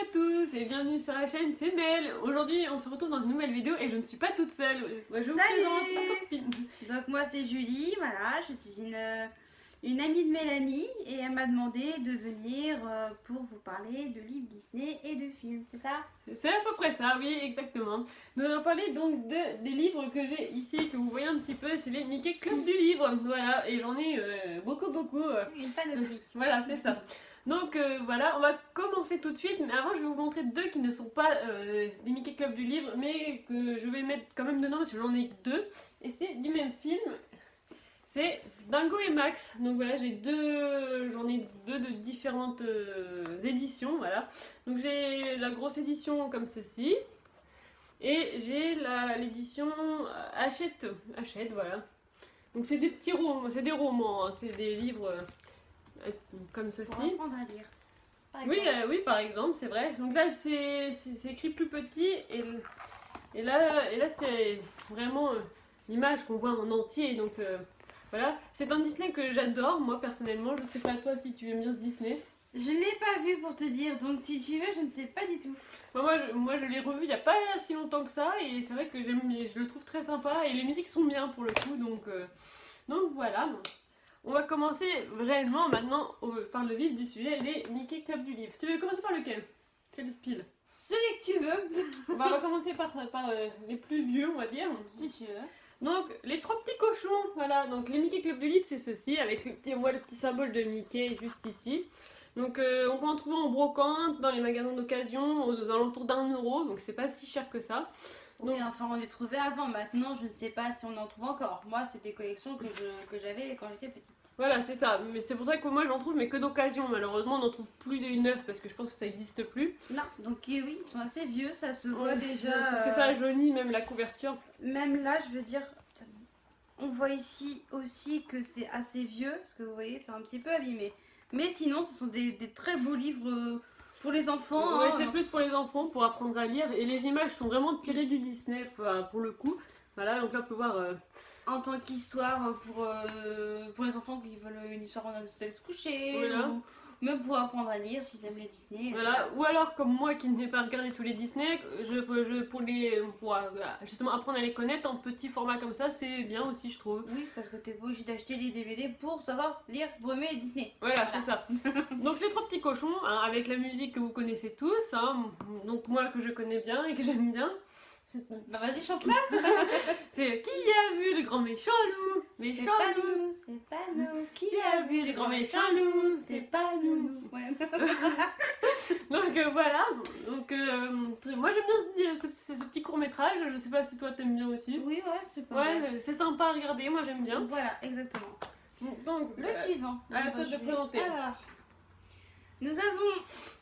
à tous et bienvenue sur la chaîne, c'est Mel. Aujourd'hui on se retrouve dans une nouvelle vidéo et je ne suis pas toute seule. Moi, je vous présente ma copine. Donc moi c'est Julie, voilà, je suis une amie de Mélanie et elle m'a demandé de venir pour vous parler de livres Disney et de films, c'est ça? C'est à peu près ça, oui, exactement. Nous allons parler donc des livres que j'ai ici, que vous voyez un petit peu, c'est les Mickey Club du livre. Voilà, et j'en ai beaucoup. Une panoplie. Voilà, c'est ça. Donc voilà, on va commencer tout de suite, mais avant je vais vous montrer deux qui ne sont pas des Mickey Club du livre, mais que je vais mettre quand même dedans parce que j'en ai que deux, et c'est du même film, c'est Dingo et Max. Donc voilà, j'en ai deux de différentes éditions, voilà. Donc j'ai la grosse édition comme ceci, et j'ai l'édition Hachette, voilà. Donc c'est des petits romans, c'est des romans, hein, c'est des livres comme ceci. Pour apprendre à lire. Oui, oui, par exemple, c'est vrai. Donc là, c'est écrit plus petit et là c'est vraiment l'image qu'on voit en entier. Donc voilà, c'est un Disney que j'adore, moi personnellement. Je sais pas toi si tu aimes bien ce Disney. Je l'ai pas vu pour te dire, donc si tu veux, je ne sais pas du tout. Moi, je l'ai revu il y a pas si longtemps que ça et c'est vrai que je le trouve très sympa et les musiques sont bien pour le coup. Donc voilà. On va commencer réellement maintenant par le vif du sujet, les Mickey Club du livre. Tu veux commencer par lequel? Quelle pile? Celui que tu veux. On va commencer par les plus vieux, on va dire. Si tu veux. Donc, les trois petits cochons, voilà. Donc, les Mickey Club du livre, c'est ceci, avec on voit le petit symbole de Mickey juste ici. Donc, on peut en trouver en brocante, dans les magasins d'occasion, aux alentours d'1 €, donc c'est pas si cher que ça. Oui, enfin on les trouvait avant, maintenant je ne sais pas si on en trouve encore. Moi c'est des collections que j'avais quand j'étais petite. Voilà, c'est ça. Mais c'est pour ça que moi j'en trouve, mais que d'occasion. Malheureusement, on n'en trouve plus des neufs parce que je pense que ça n'existe plus. Non, donc oui, ils sont assez vieux, ça se voit déjà. Parce que ça a jauni même la couverture. Même là, je veux dire, on voit ici aussi que c'est assez vieux, parce que vous voyez, c'est un petit peu abîmé. Mais sinon, ce sont des très beaux livres pour les enfants. Ouais, Hein. c'est plus pour les enfants, pour apprendre à lire. Et les images sont vraiment tirées du Disney pour le coup. Voilà, donc là on peut voir. En tant qu'histoire pour les enfants qui veulent une histoire en se coucher, Voilà. ou même pour apprendre à lire s'ils aiment les Disney. Voilà. Ou alors, comme moi qui n'ai pas regardé tous les Disney, pour justement apprendre à les connaître en petit format comme ça, c'est bien aussi, je trouve. Oui, parce que t'es pas obligé d'acheter les DVD pour savoir lire, pour aimer Disney. Voilà, c'est ça. Donc les trois petits cochons, hein, avec la musique que vous connaissez tous, hein, donc moi que je connais bien et que j'aime bien. Bah vas-y, chante-la. C'est qui a vu le grand méchant loup? C'est Méchant pas loup. nous, c'est pas nous. Qui a vu le grand méchant loup? C'est pas nous. Ouais. Donc voilà, donc moi j'aime bien ce petit court métrage, je sais pas si toi t'aimes bien aussi. Oui, ouais, c'est pas mal. Ouais, c'est sympa à regarder, moi j'aime bien. Voilà, exactement. Donc, Le suivant. à toi de Je vais- présenter. Alors, nous avons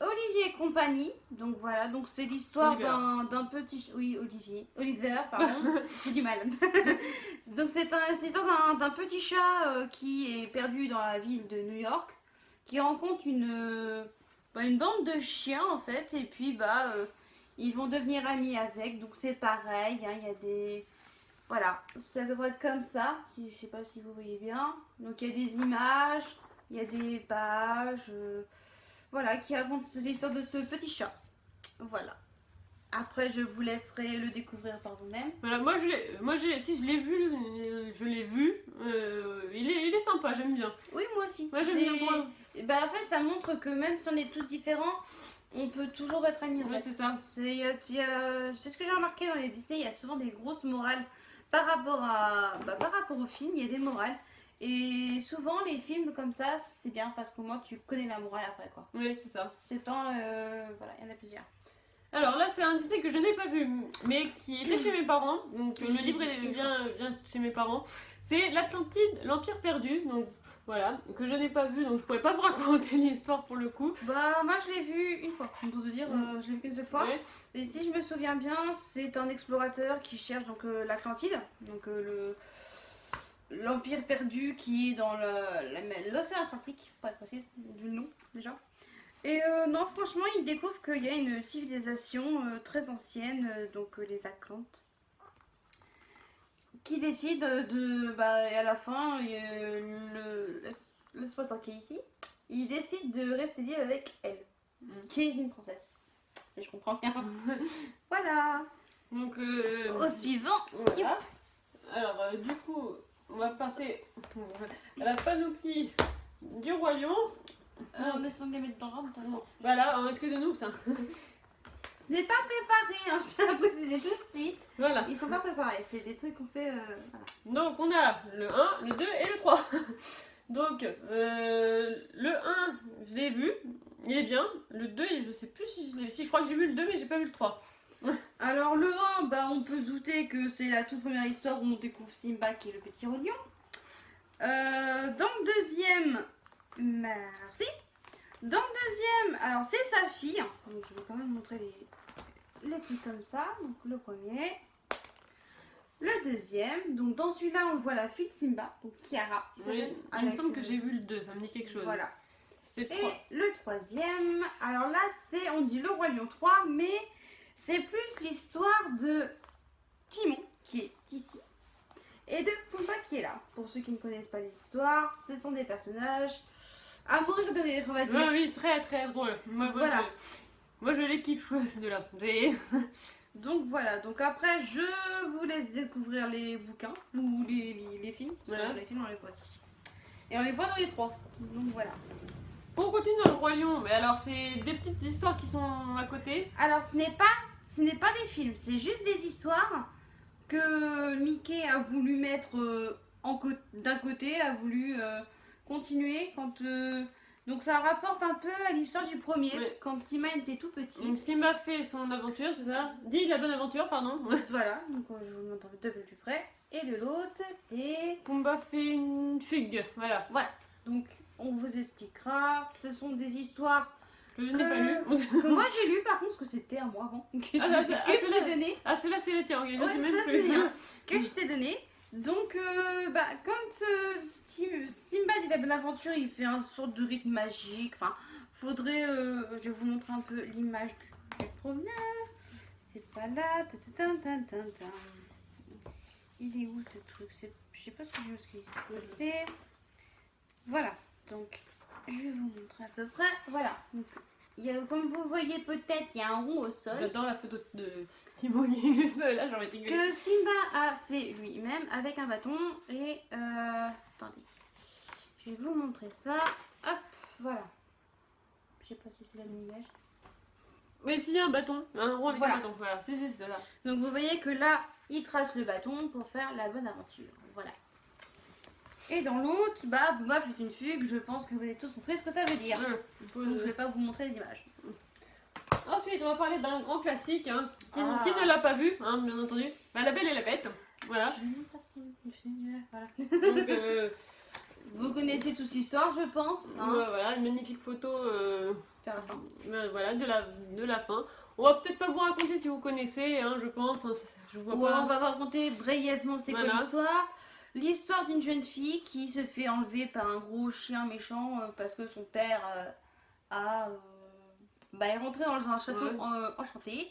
Olivier et compagnie. Donc voilà, donc c'est l'histoire Oliver. d'un petit... Oui, Oliver, pardon. J'ai du mal. Donc c'est l'histoire d'un petit chat qui est perdu dans la ville de New York, qui rencontre une bande de chiens en fait, et puis ils vont devenir amis avec. Donc c'est pareil, hein, il y a des... Voilà, ça devrait être comme ça, je sais pas si vous voyez bien. Donc il y a des images, il y a des pages, voilà, qui racontent l'histoire de ce petit chat. Voilà. Après, je vous laisserai le découvrir par vous-même. Voilà, si je l'ai vu, il est sympa, j'aime bien. Oui, moi aussi. Moi j'aime bien moi. En fait, ça montre que même si on est tous différents, on peut toujours être amis en Ouais, fait. c'est ça. C'est ce que j'ai remarqué dans les Disney, il y a souvent des grosses morales par rapport au film, il y a des morales. Et souvent, les films comme ça, c'est bien parce qu'au moins tu connais la morale après quoi. Oui, c'est ça. C'est pas. Voilà, il y en a plusieurs. Alors là, c'est un Disney que je n'ai pas vu, mais qui était chez mes parents. Donc le livre vient chez mes parents. C'est l'Atlantide, l'Empire perdu. Donc voilà, que je n'ai pas vu, donc je pourrais pas vous raconter l'histoire pour le coup. Bah, moi je l'ai vu une fois, pour te dire, je l'ai vu qu'une seule fois. Ouais. Et si je me souviens bien, c'est un explorateur qui cherche donc l'Atlantide, donc l'Empire perdu qui est dans l'océan Atlantique, pour être précise, vu le nom déjà. Et non, franchement, il découvre qu'il y a une civilisation très ancienne, donc les Atlantes, qui décide et à la fin, l'exploitant qui est ici, il décide de rester lié avec elle, qui est une princesse. si je comprends bien. Voilà. Donc, Au suivant. voilà. Alors, du coup, on va passer à la panoplie du Roi Lion. On laisse les mettre dans l'ordre. Non. Voilà, excusez-nous ça. Ce n'est pas préparé, hein, je tiens à préciser tout de suite. Voilà. Ils sont pas préparés, c'est des trucs qu'on fait. Voilà. Donc, on a le 1, le 2 et le 3. Donc, le 1, je l'ai vu, il est bien. Le 2, je sais plus si je l'ai vu. Si, je crois que j'ai vu le 2, mais j'ai pas vu le 3. Alors le 1, bah, on peut se douter que c'est la toute première histoire où on découvre Simba qui est le petit roi lion. Dans le deuxième, merci. Dans le deuxième, alors c'est sa fille. Donc je vais quand même montrer les trucs comme ça. Donc le premier. Le deuxième, donc dans celui-là on voit la fille de Simba, donc Kiara. Oui, il me semble que j'ai vu le 2, ça me dit quelque chose. Voilà. C'est le Et 3. le troisième, alors là c'est, on dit le roi lion 3, mais c'est plus l'histoire de Timon qui est ici et de Pumba qui est là. Pour ceux qui ne connaissent pas les histoires, ce sont des personnages à mourir de rire, on va dire. Oui, oui, très très drôle. Voilà. Moi je les kiffe, ces deux-là. Donc voilà, donc après je vous laisse découvrir les bouquins ou les films. Parce Voilà. que les films on les voit aussi. Et on les voit dans les trois. Donc voilà. Pour continuer dans le Roi Lion, mais alors c'est des petites histoires qui sont à côté. Alors ce n'est pas des films, c'est juste des histoires que Mickey a voulu mettre d'un côté, a voulu continuer quand donc ça rapporte un peu à l'histoire du premier, Oui. quand Simba était tout petit. Donc Simba fait son aventure, c'est ça? Dis la bonne aventure, pardon. Voilà, donc je vous le montre un peu plus près. Et de l'autre, c'est Pumba fait une fugue, voilà. donc on vous expliquera. Ce sont des histoires Que je n'ai pas lu. que moi j'ai lu par contre, parce que c'était à moi avant, que je, je l'ai donné. Ah, celle-là c'est l'été, ok, je Ouais, sais même ça, plus. c'est bien. Que je t'ai donné. Donc, quand Simba dit la bonne aventure, il fait un sorte de rythme magique. Enfin, faudrait. Je vais vous montrer un peu l'image du promenade. C'est pas là. Il est où ce truc? Je sais pas ce qu'il c'est. Voilà. Donc, je vais vous montrer à peu près. Voilà. Donc, comme vous voyez peut-être, il y a un rond au sol. J'adore la photo de Timon, il est juste là, j'ai envie de rigoler. Que Simba a fait lui-même avec un bâton. Et attendez, je vais vous montrer ça. Hop, voilà. Je sais pas si c'est la même image. Mais s'il y a un bâton, un rond avec Voilà. un bâton, voilà, c'est ça. Donc vous voyez que là, il trace le bâton pour faire la bonne aventure. Voilà. Et dans l'autre, Booba fait une fugue. Je pense que vous avez tous compris ce que ça veut dire. Donc je vais pas vous montrer les images. Ensuite, on va parler d'un grand classique, hein, qui Ah. ne l'a pas vu, hein, bien entendu. La Belle et la Bête, voilà. Voilà. Donc, Vous connaissez tous l'histoire, je pense. Hein. voilà, une magnifique photo Faire la fin. voilà, de la fin. On va peut-être pas vous raconter si vous connaissez, hein, je pense. Hein, je vois Ouais, pas. on va vous raconter brièvement c'est Voilà. quoi l'histoire. L'histoire d'une jeune fille qui se fait enlever par un gros chien méchant parce que son père est rentré dans un château enchanté.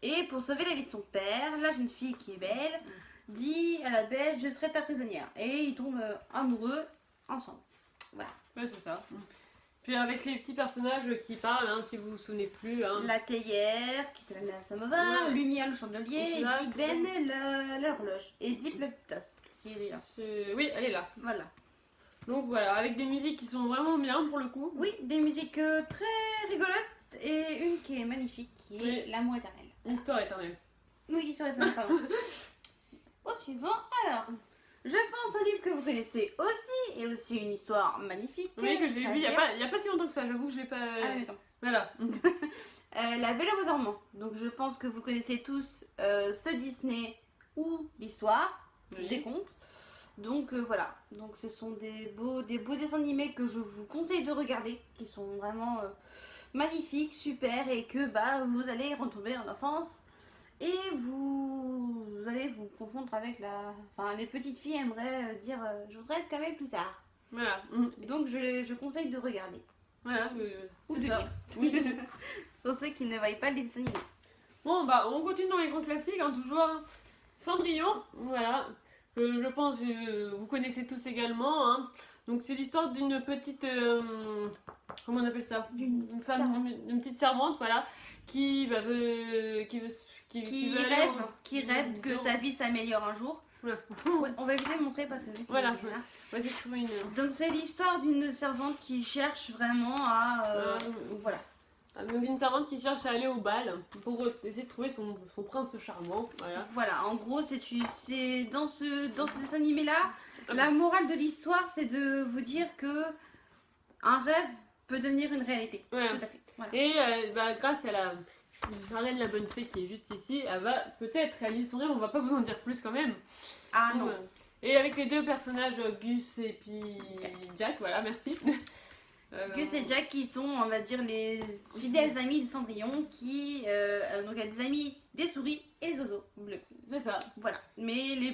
Et pour sauver la vie de son père, la jeune fille qui est belle dit à la belle: je serai ta prisonnière. Et ils tombent amoureux ensemble. Voilà. Ouais, c'est ça. Puis avec les petits personnages qui parlent, hein, si vous vous souvenez plus. Hein. La théière, qui s'appelle la Samovar, Ouais. Lumière le chandelier, C'est ça, et Big Ben l'horloge. Et Zip la petite tasse. Cyril. Oui, elle est là. Voilà. Donc voilà, avec des musiques qui sont vraiment bien pour le coup. Oui, des musiques très rigolotes et une qui est magnifique, qui est Oui. L'amour éternel. L'histoire éternelle. Oui, il serait pas pardon. Au suivant, alors, je pense un livre que vous connaissez aussi, et aussi une histoire magnifique. Oui, que j'ai vu il y a c'est-à-dire pas si longtemps que ça, j'avoue que je l'ai pas. à la maison. Voilà. La Belle au bois dormant. Donc je pense que vous connaissez tous ce Disney ou l'histoire, Oui. des contes. Donc voilà, donc ce sont des beaux dessins animés que je vous conseille de regarder, qui sont vraiment magnifiques, super, et que vous allez retomber en enfance et vous allez vous confondre avec les petites filles aimeraient dire je voudrais être comme elle plus tard. Voilà. Donc je conseille de regarder Voilà. ou c'est de ça. lire Oui. pour ceux qui ne voient pas les dessins animés. Bon, on continue dans les grands classiques, hein, toujours. Hein. Cendrillon, voilà. Que je pense vous connaissez tous également. Hein. Donc c'est l'histoire d'une petite. Comment on appelle ça? D'une Une femme, servante. une petite servante, voilà. qui veut aller qui rêve que sa vie s'améliore un jour. Ouais. Ouais, on va éviter de montrer parce que Voilà. il est là. On va essayer de trouver une. Donc c'est l'histoire d'une servante qui cherche vraiment à voilà. Donc une servante qui cherche à aller au bal pour essayer de trouver son prince charmant. Voilà. Voilà, en gros c'est dans ce dessin animé là, la morale de l'histoire c'est de vous dire que un rêve peut devenir une réalité. Ouais. Tout à fait. Voilà. Et grâce à la marraine, la bonne fée qui est juste ici, elle va peut-être réaliser son rêve, on va pas vous en dire plus quand même. Ah Donc, non. et avec les deux personnages, Gus et puis Jack, voilà, merci. Gus et Jack qui sont, on va dire, les fidèles amis de Cendrillon qui donc il y a des amis des souris et des oiseaux bleus. C'est ça, Voilà. Mais les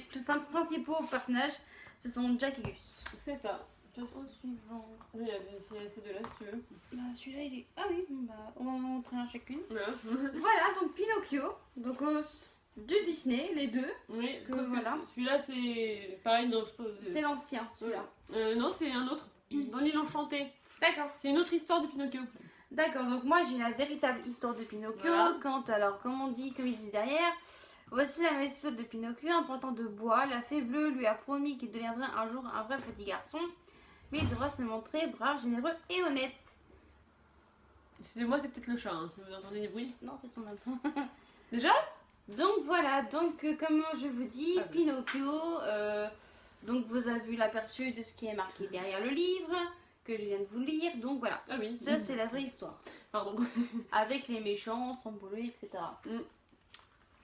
principaux personnages ce sont Jack et Gus. c'est ça. Au suivant. Oui, c'est de là si tu veux. Bah celui-là il est. Ah oui, bah on va en montrer un chacune. Voilà. Voilà, donc Pinocchio, donc du Disney, les deux. Oui, Que sauf que voilà. celui-là c'est pareil, non, C'est l'ancien, celui-là. non, c'est un autre, dans l'île enchantée. D'accord. C'est une autre histoire de Pinocchio. D'accord, donc moi j'ai la véritable histoire de Pinocchio. Voilà. Comme ils disent derrière, voici la vraie histoire de Pinocchio. Un pantin de bois, la fée bleue lui a promis qu'il deviendrait un jour un vrai petit garçon. Mais il devra se montrer brave, généreux et honnête. Excusez-moi, c'est peut-être le chat, hein. Vous entendez des bruits? Non, c'est ton enfant. Déjà? Donc voilà, donc comme je vous dis, Ah oui. Pinocchio, donc vous avez vu l'aperçu de ce qui est marqué derrière le livre, que je viens de vous lire, donc voilà. Ah oui. Ça c'est la vraie histoire. Pardon. Avec les méchants, Stromboli, etc. Mm.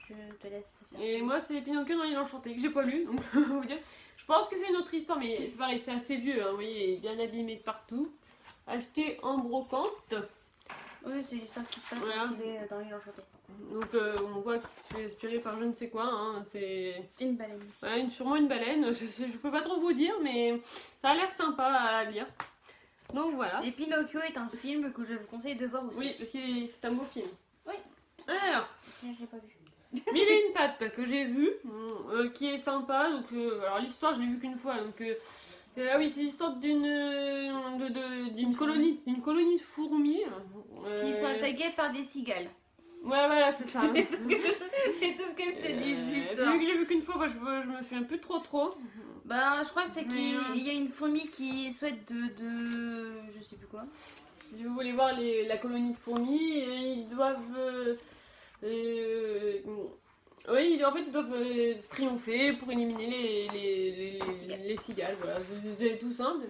Je te laisse faire. Et moi, c'est Pinocchio dans l'île enchantée, que j'ai pas lu, donc je peux vous dire. Je pense que c'est une autre histoire, mais c'est pareil, c'est assez vieux, hein, vous voyez, bien abîmé de partout. Acheté en brocante. Oui, c'est l'histoire qui se passe Voilà. quand il est dans l'île enchantée. Donc on voit que c'est inspiré par je ne sais quoi, hein. C'est C'est une baleine. voilà, sûrement une baleine, je peux pas trop vous dire, mais ça a l'air sympa à lire. Donc voilà. Et Pinocchio est un film que je vous conseille de voir aussi. Oui, parce que c'est un beau film. Oui. Alors, Tiens, je l'ai pas vu. Mille et une pattes que j'ai vu, qui est sympa. Donc, alors l'histoire, je l'ai vue qu'une fois. Donc, ah oui, c'est l'histoire d'une colonie de fourmis. Qui sont attaqués par des cigales. Ouais, voilà, c'est ça. C'est tout ce que je sais de l'histoire. Vu que j'ai vu qu'une fois, bah, je me souviens plus trop. Ben, je crois que c'est Mais, qu'il y a une fourmi qui souhaite de... Je sais plus quoi. Si vous voulez voir la colonie de fourmis, ils doivent. Oui, en fait, ils doivent triompher pour éliminer les cigales. Voilà, c'est tout simple.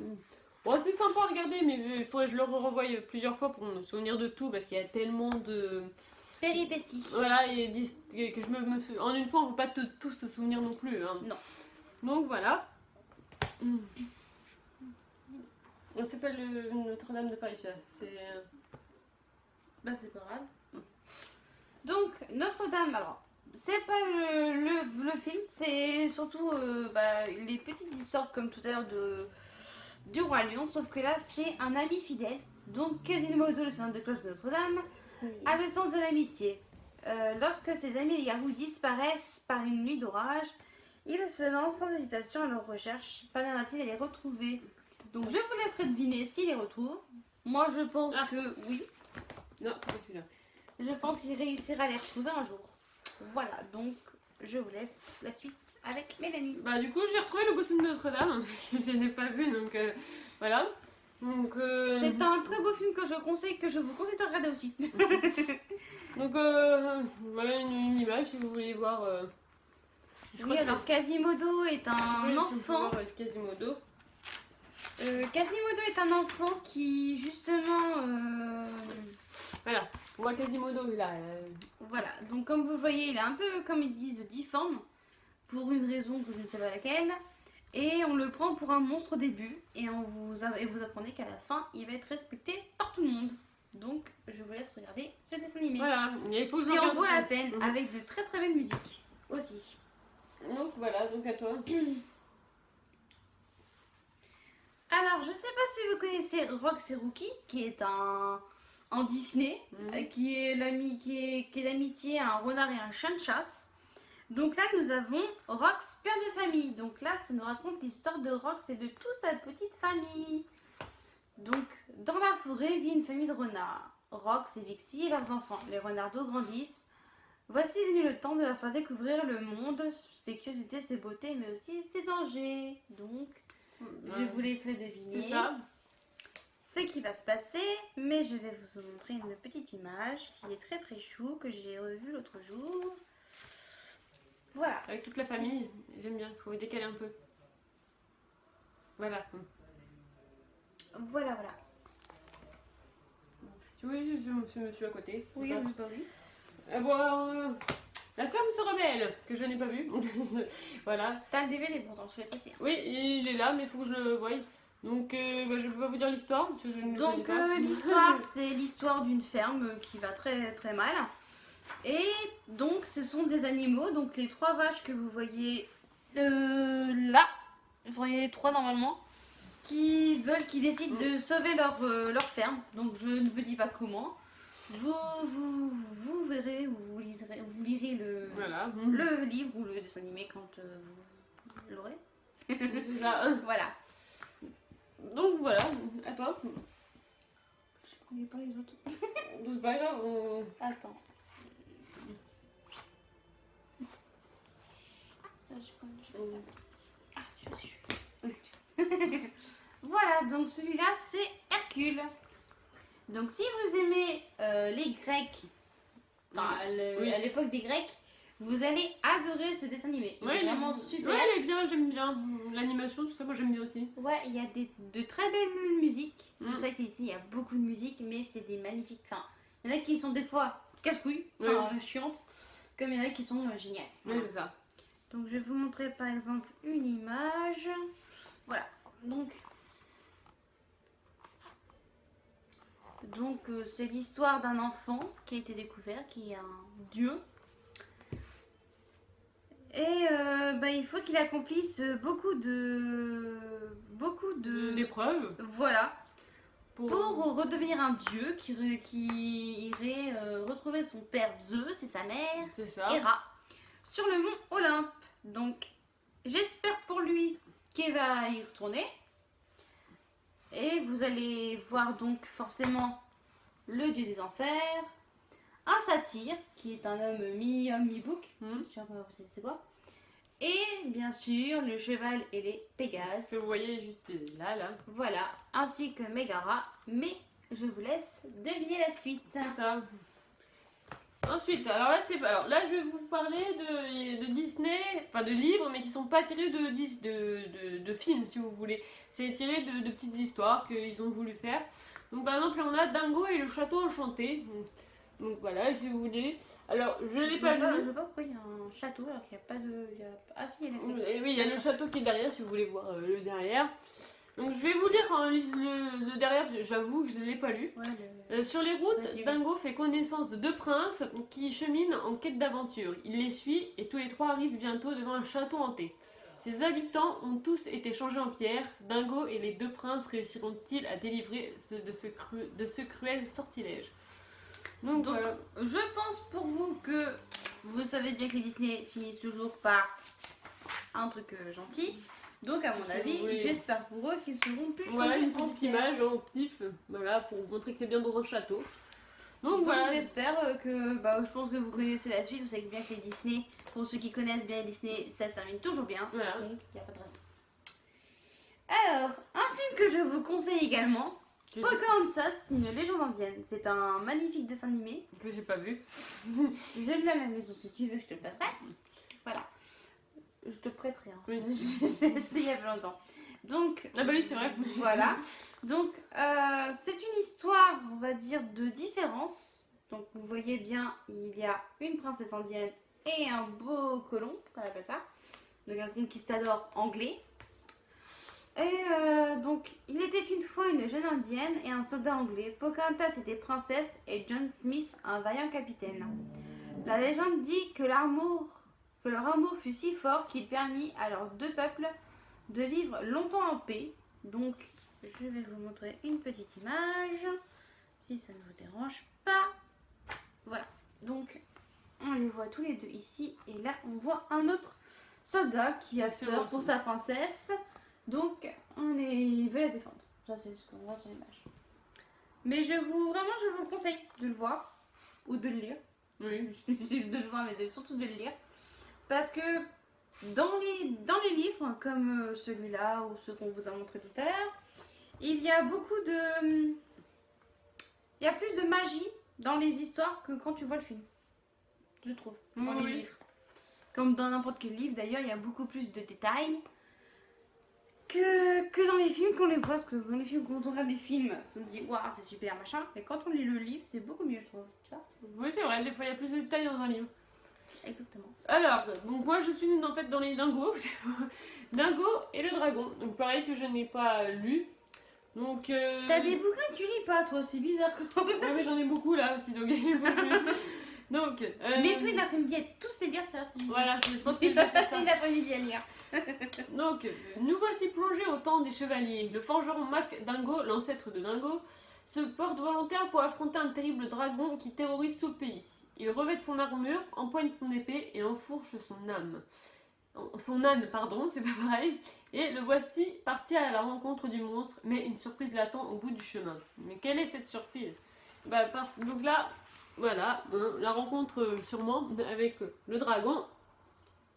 Bon, c'est sympa à regarder, mais il faudrait que je le revoie plusieurs fois pour me souvenir de tout parce qu'il y a tellement de. Péripéties. Voilà, et que en une fois, on ne peut pas tous se souvenir non plus. Hein. Non. Donc voilà. C'est pas le Notre-Dame de Paris, celui-là. C'est. Bah c'est pas grave. Donc Notre-Dame, alors c'est pas le film, c'est surtout les petites histoires comme tout à l'heure du Roi Lion, sauf que là c'est un ami fidèle. Donc Quasimodo, le seigneur de cloche de Notre-Dame, a le sens de l'amitié. Lorsque ses amis les garous disparaissent par une nuit d'orage, il se lance sans hésitation à leur recherche. Parviendra-t-il à les retrouver? Donc je vous laisserai deviner s'il les retrouve. Moi je pense que oui. Non, c'est pas celui-là. Je pense qu'il réussira à les retrouver un jour. Voilà, donc je vous laisse la suite avec Mélanie. Bah du coup j'ai retrouvé le costume de Notre-Dame que je n'ai pas vu donc voilà. Donc c'est un très beau film que je vous conseille de regarder aussi. donc voilà une image si vous voulez voir. Oui, alors Quasimodo est un enfant. Quasimodo. Quasimodo est un enfant qui justement Voilà, on voit Quasimodo là. voilà, donc comme vous le voyez, il est un peu, comme ils disent, difforme, pour une raison que je ne sais pas laquelle, et on le prend pour un monstre au début, et vous apprenez qu'à la fin, il va être respecté par tout le monde. Donc, je vous laisse regarder ce dessin animé. Voilà, il faut que je Qui en regarde vaut la aussi. peine, avec de très très belles musiques, aussi. Donc voilà, donc à toi. Alors, je sais pas si vous connaissez Rox et Rookie, qui est un Disney, qui est l'amitié à un renard et un chien de chasse. Donc là, nous avons Rox, père de famille. Donc là, ça nous raconte l'histoire de Rox et de toute sa petite famille. Donc, dans la forêt vit une famille de renards. Rox et Vixie et leurs enfants. Les renardeaux grandissent. Voici venu le temps de leur faire découvrir le monde, ses curiosités, ses beautés, mais aussi ses dangers. Donc, je vous laisserai deviner C'est ça. ce qui va se passer, mais je vais vous montrer une petite image qui est très très chou, que j'ai revue l'autre jour. Voilà. Avec toute la famille, j'aime bien. Il faut décaler un peu. Voilà. Voilà. Tu vois, ce monsieur à côté. Oui, Voilà. oui, bah oui. La ferme se rebelle, que je n'ai pas vu. Voilà. T'as le DVD pourtant, je vais le passer. Oui, il est là, mais il faut que je le voie. Donc, je ne peux pas vous dire l'histoire. Parce que je ne Donc connais pas. l'histoire, c'est l'histoire d'une ferme qui va très très mal. Et donc ce sont des animaux, donc les 3 vaches que vous voyez là, vous voyez les 3 normalement, qui décident de sauver leur ferme. Donc je ne vous dis pas comment. Vous verrez ou vous lirez Voilà. le livre ou le dessin animé quand vous l'aurez. C'est ça. Voilà. Donc voilà, à toi. Je connais pas les autres. C'est pas grave. Attends. Ça, je connais. Ah, celui-là. Voilà, donc celui-là, c'est Hercule. Donc, si vous aimez les Grecs, enfin, Oui. à l'époque des Grecs, vous allez adorer ce dessin animé. Il est vraiment super. Ouais, elle est bien, j'aime bien. L'animation, tout ça, moi j'aime bien aussi. Ouais, il y a de très belles musiques. C'est pour Mm. ça qu'ici, il y a beaucoup de musique, mais c'est des magnifiques. Enfin, il y en a qui sont des fois casse-couilles, enfin, chiantes, comme il y en a qui sont géniales. Ouais, c'est ça. Donc, je vais vous montrer par exemple une image. Voilà. Donc c'est l'histoire d'un enfant qui a été découvert, qui est un dieu. Et il faut qu'il accomplisse beaucoup de D'épreuves. voilà, pour redevenir un dieu qui irait retrouver son père Zeus et sa mère C'est ça. Héra sur le mont Olympe. Donc j'espère pour lui qu'il va y retourner. Et vous allez voir donc forcément le dieu des enfers, un satyre qui est un homme mi-homme mi-bouc, je sais pas c'est quoi, et bien sûr le cheval et les Pégases. Que vous voyez juste là. Voilà, ainsi que Mégara, mais je vous laisse deviner la suite. C'est ça. Ensuite, alors là, je vais vous parler de Disney, enfin de livres, mais qui sont pas tirés de films, si vous voulez. C'est tiré de petites histoires qu'ils ont voulu faire. Donc par exemple, on a Dingo et le château enchanté. Donc voilà, si vous voulez. Alors, je l'ai pas lu. Je sais pas pourquoi il y a un château alors qu'il n'y a pas de... Ah si, il y a la clé. Et oui, il y a le château qui est derrière, si vous voulez voir le derrière. Donc je vais vous lire le derrière, j'avoue que je ne l'ai pas lu. Ouais, Sur les routes, Vas-y. Dingo fait connaissance de 2 princes qui cheminent en quête d'aventure. Il les suit et tous les 3 arrivent bientôt devant un château hanté. Ses habitants ont tous été changés en pierre. Dingo et les 2 princes réussiront-ils à délivrer de ce cruel sortilège? Donc voilà. Je pense pour vous que vous savez bien que les Disney finissent toujours par un truc gentil. Donc à mon avis, Oui. j'espère pour eux qu'ils seront plus Voilà changés une en petite pierre. image au pif, voilà, pour vous montrer que c'est bien dans un château. Donc Donc voilà. j'espère que, je pense que vous connaissez la suite. Vous savez bien que les Disney, pour ceux qui connaissent bien Disney, ça se termine toujours bien. Voilà. Donc il n'y a pas de raison. Alors, un film que je vous conseille également, Que Pocahontas, une légende indienne. C'est un magnifique dessin animé. j'ai pas vu. Je l'ai à la maison, si tu veux, je te le passerai. Voilà. Je te prêterai. Hein. Oui. Je l'ai acheté il y a pas longtemps. Donc, Ah bah oui, c'est vrai. voilà. Donc, c'est une histoire, on va dire, de différence. Donc, vous voyez bien, il y a une princesse indienne et un beau colon, qu'on appelle ça. Donc, un conquistador anglais. Et donc, il était une fois une jeune indienne et un soldat anglais. Pocahontas était princesse et John Smith un vaillant capitaine. La légende dit que leur amour fut si fort qu'il permit à leurs 2 peuples de vivre longtemps en paix. Donc, je vais vous montrer une petite image, si ça ne vous dérange pas. Voilà, donc on les voit tous les 2 ici. Et là, on voit un autre soldat qui a C'est peur bon, pour c'est sa princesse. Donc, veut la défendre. Ça, c'est ce qu'on voit sur l'image. Mais vraiment, je vous conseille de le voir ou de le lire. Oui. De le voir, mais surtout de le lire. Parce que dans les livres, comme celui-là ou ceux qu'on vous a montré tout à l'heure, il y a il y a plus de magie dans les histoires que quand tu vois le film. Je trouve, dans les livres. Comme dans n'importe quel livre, d'ailleurs, il y a beaucoup plus de détails que dans les films qu'on les voit. Parce que dans les films, quand on regarde les films, on se dit, waouh, c'est super, machin. Mais quand on lit le livre, c'est beaucoup mieux, je trouve. Tu vois? Oui, c'est vrai, des fois il y a plus de détails dans un livre. Exactement. Alors, donc moi je suis en fait dans les dingos. Dingo et le dragon. Donc pareil que je n'ai pas lu. Donc. T'as des bouquins que tu lis pas, toi, c'est bizarre quand même. Ouais, mais j'en ai beaucoup là aussi. Donc. Donc. Mets-toi une après-midi à tous les lire, tu vois. Voilà, je pense que Tu je vas vais faire passer ça. une après-midi à lire. Donc, nous voici plongés au temps des chevaliers. Le forgeron Mac Dingo, l'ancêtre de Dingo, se porte volontaire pour affronter un terrible dragon qui terrorise tout le pays. Il revêt son armure, empoigne son épée et enfourche son âme. Son âne, pardon, c'est pas pareil. Et le voici parti à la rencontre du monstre, mais une surprise l'attend au bout du chemin. Mais quelle est cette surprise? Donc là, voilà, hein, la rencontre sûrement avec le dragon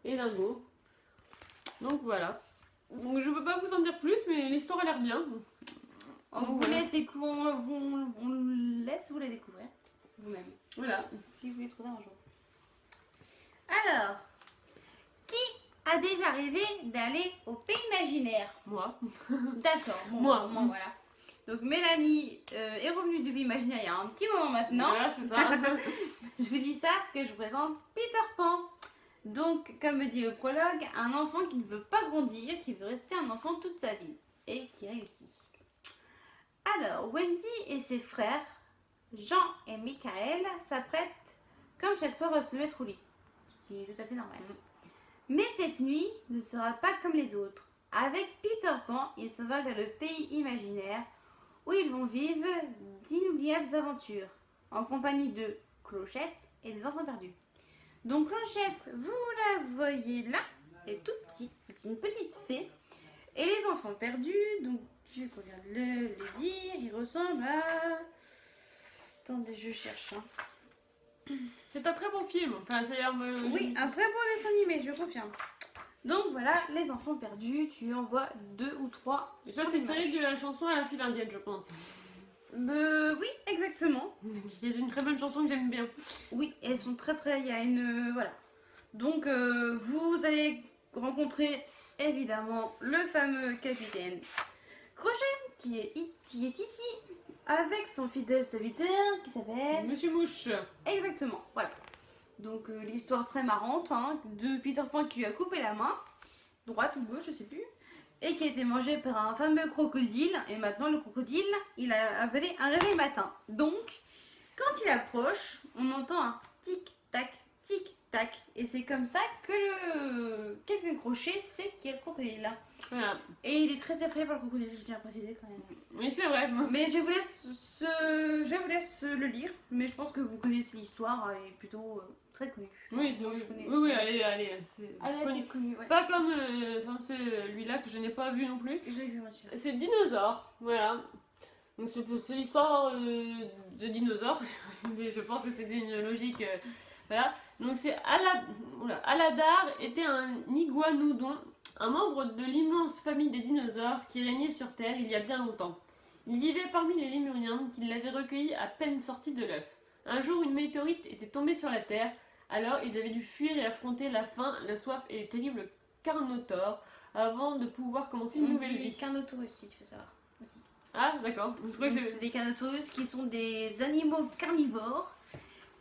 et Dingo. Donc voilà. Donc je peux pas vous en dire plus, mais l'histoire a l'air bien. On vous laisse vous la découvrir vous-même. Voilà. Si vous voulez trouver un jour. Alors, qui a déjà rêvé d'aller au pays imaginaire? Moi. D'accord, bon, Moi. Voilà. Donc Mélanie est revenue du pays imaginaire il y a un petit moment maintenant. Voilà, c'est ça. Je vous dis ça parce que je vous présente Peter Pan. Donc, comme me dit le prologue, un enfant qui ne veut pas grandir, qui veut rester un enfant toute sa vie et qui réussit. Alors, Wendy et ses frères, Jean et Michael, s'apprêtent comme chaque soir à se mettre au lit, ce qui est tout à fait normal. Mais cette nuit ne sera pas comme les autres. Avec Peter Pan, ils se vont vers le pays imaginaire où ils vont vivre d'inoubliables aventures en compagnie de Clochette et des enfants perdus. Donc Clochette, vous la voyez là, elle est toute petite, c'est une petite fée. Et les enfants perdus, donc je regarde les dire, ils ressemblent à... Attendez, je cherche. C'est un très bon film. Enfin, ça a l'air Oui, un très bon dessin animé, je confirme. Donc voilà, les enfants perdus, tu en vois 2 ou 3. Et ça, c'est tiré de la chanson à la file indienne, je pense. Oui, exactement. Qui est une très bonne chanson que j'aime bien. Oui, elles sont très très... Il y a une... voilà. Donc vous allez rencontrer évidemment le fameux capitaine Crochet qui est ici avec son fidèle serviteur qui s'appelle... Monsieur Mouche. Exactement, voilà. Donc l'histoire très marrante de Peter Pan qui lui a coupé la main, droite ou gauche, je sais plus, et qui a été mangé par un fameux crocodile. Et maintenant le crocodile, il a avalé un réveil matin. Donc, quand il approche, on entend un tic-tac, tic-tac. Et c'est comme ça que le capitaine Crochet sait qu'il y a le crocodile là. Voilà. Et il est très effrayé par le crocodile, je tiens à préciser quand même. Oui, c'est vrai. Mais je vous laisse le lire, mais je pense que vous connaissez l'histoire, elle est plutôt très connue. Oui, Moi, je connais. oui, allez. C'est C'est connu, ouais. pas comme celui-là que je n'ai pas vu non plus. J'ai vu, monsieur. C'est Dinosaure, voilà. Donc c'est l'histoire de dinosaures. Mais je pense que c'était une logique. Voilà. Donc c'est Aladar était un iguanodon, un membre de l'immense famille des dinosaures qui régnait sur Terre il y a bien longtemps. Il vivait parmi les lémuriens qui l'avaient recueilli à peine sorti de l'œuf. Un jour, une météorite était tombée sur la Terre, alors ils avaient dû fuir et affronter la faim, la soif et les terribles carnotaures avant de pouvoir commencer une nouvelle vie. Carnotaurus, si tu veux savoir. Aussi. Ah, d'accord. Je crois que C'est des carnotaurus qui sont des animaux carnivores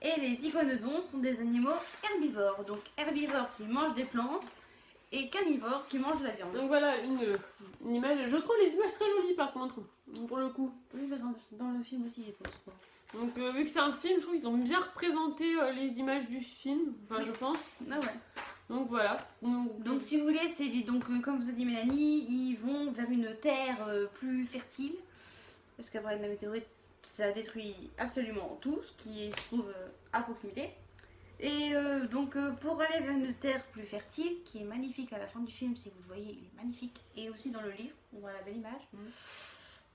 et les iguanodons sont des animaux herbivores. Donc herbivores qui mangent des plantes et carnivores qui mangent de la viande. Donc voilà une image. Je trouve les images très jolies par contre, pour le coup. Oui, bah dans le film aussi, je pense. Donc vu que c'est un film, je trouve qu'ils ont bien représenté les images du film, enfin je pense. Ah ouais. Donc voilà. Donc si vous voulez, c'est donc comme vous a dit Mélanie, ils vont vers une terre plus fertile. Parce qu'après la météorite, ça détruit absolument tout ce qui se trouve à proximité. Et donc pour aller vers une terre plus fertile, qui est magnifique à la fin du film, si vous le voyez, il est magnifique. Et aussi dans le livre, on voit la belle image.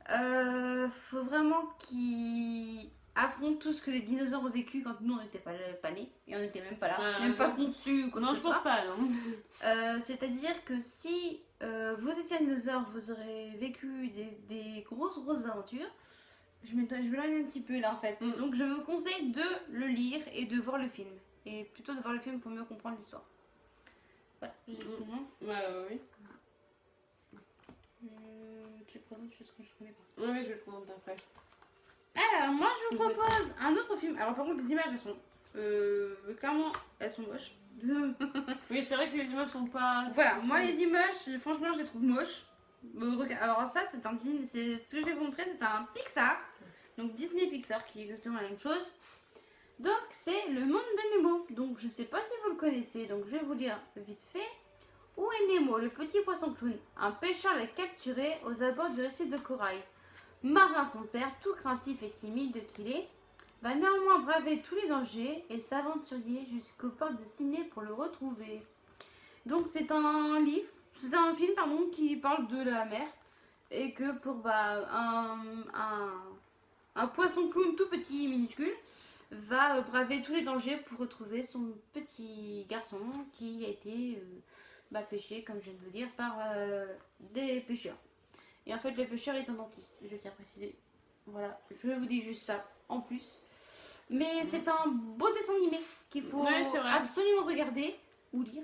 Faut vraiment qu'ils affrontent tout ce que les dinosaures ont vécu quand nous on n'était pas nés et on n'était même pas là, même pas conçus ou quoi Non, que je ce pense soit. pas, non. C'est-à-dire que si vous étiez un dinosaure, vous aurez vécu des grosses aventures. Je m'éloigne un petit peu là en fait. Donc je vous conseille de le lire et de voir le film. Et plutôt de voir le film pour mieux comprendre l'histoire. Voilà, j'ai dit tout le monde. Oui. Tu présentes ce que je connais pas. Oui, je vais le prendre après. Alors, moi je vous propose un autre film. Alors, par contre, les images elles sont clairement elles sont moches. Oui, c'est vrai que les images sont pas. Voilà, moi les images, franchement, je les trouve moches. Alors, ça, c'est ce que je vais vous montrer, c'est un Pixar. Donc, Disney Pixar qui est exactement la même chose. Donc, c'est le monde de Nemo. Donc, je sais pas si vous le connaissez, donc je vais vous lire vite fait. Où est Nemo, le petit poisson clown? Un pêcheur l'a capturé aux abords du récif de corail. Marin, son père, tout craintif et timide qu'il est, va néanmoins braver tous les dangers et s'aventurer jusqu'au port de Sydney pour le retrouver. Donc c'est un film pardon, qui parle de la mer et que pour un poisson clown tout petit minuscule va braver tous les dangers pour retrouver son petit garçon qui a été pêché, comme je viens de vous dire, par des pêcheurs. Et en fait, le pêcheur est un dentiste, je tiens à préciser. Voilà, je vous dis juste ça en plus. Mais c'est un beau dessin animé qu'il faut absolument regarder ou lire.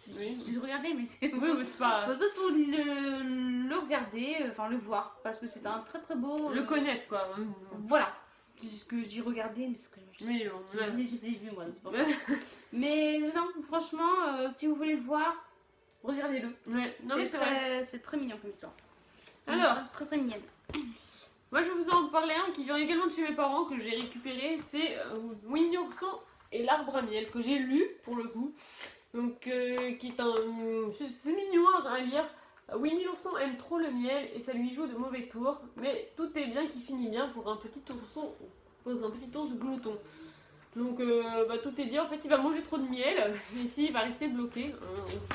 Oui. Je regarder, mais c'est Oui, mais c'est pas. faut surtout le regarder, enfin le voir, parce que c'est un très très beau. Le connaître, quoi. Voilà. C'est ce que je dis regarder, mais c'est ce que je Oui, j'ai vu moi, c'est pour ça. Mais non, franchement, si vous voulez le voir, regardez-le. Ouais. Non, mais c'est très mignon comme histoire. Alors, très très mignonne. moi je vais vous en parler un qui vient également de chez mes parents, que j'ai récupéré. C'est Winnie l'ourson et l'arbre à miel, que j'ai lu pour le coup. Donc, qui est c'est mignon à lire. Winnie l'ourson aime trop le miel et ça lui joue de mauvais tours. Mais tout est bien qui finit bien pour un petit ours glouton. Donc, tout est dit. En fait, il va manger trop de miel et puis il va rester bloqué.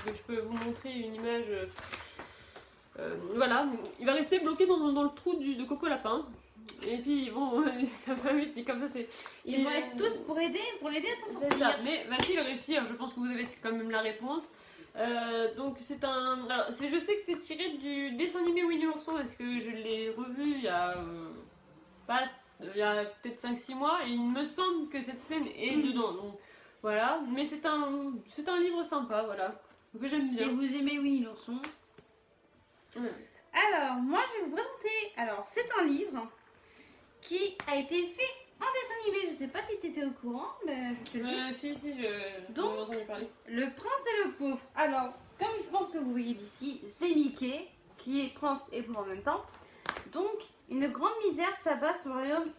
Je peux vous montrer une image. Voilà, il va rester bloqué dans le trou de Coco Lapin. Et puis bon, ça va vite, comme ça c'est. Ils vont être tous pour l'aider à s'en sortir. Ça. Mais va-t-il réussir? Je pense que vous avez quand même la réponse. Donc c'est un. Alors, je sais que c'est tiré du dessin animé Winnie l'ourson parce que je l'ai revu il y a peut-être 5-6 mois et il me semble que cette scène est dedans. Donc voilà, mais c'est un livre sympa, voilà, que j'aime bien. Si vous aimez Winnie l'ourson. Alors, moi je vais vous présenter. Alors, c'est un livre qui a été fait en dessin animé. Je sais pas si tu étais au courant, mais je te le dis. Si, Donc, j'en ai entendu parler. Le prince et le pauvre. Alors, comme je pense que vous voyez d'ici, c'est Mickey qui est prince et pauvre en même temps. Donc, une grande misère s'abat sur le royaume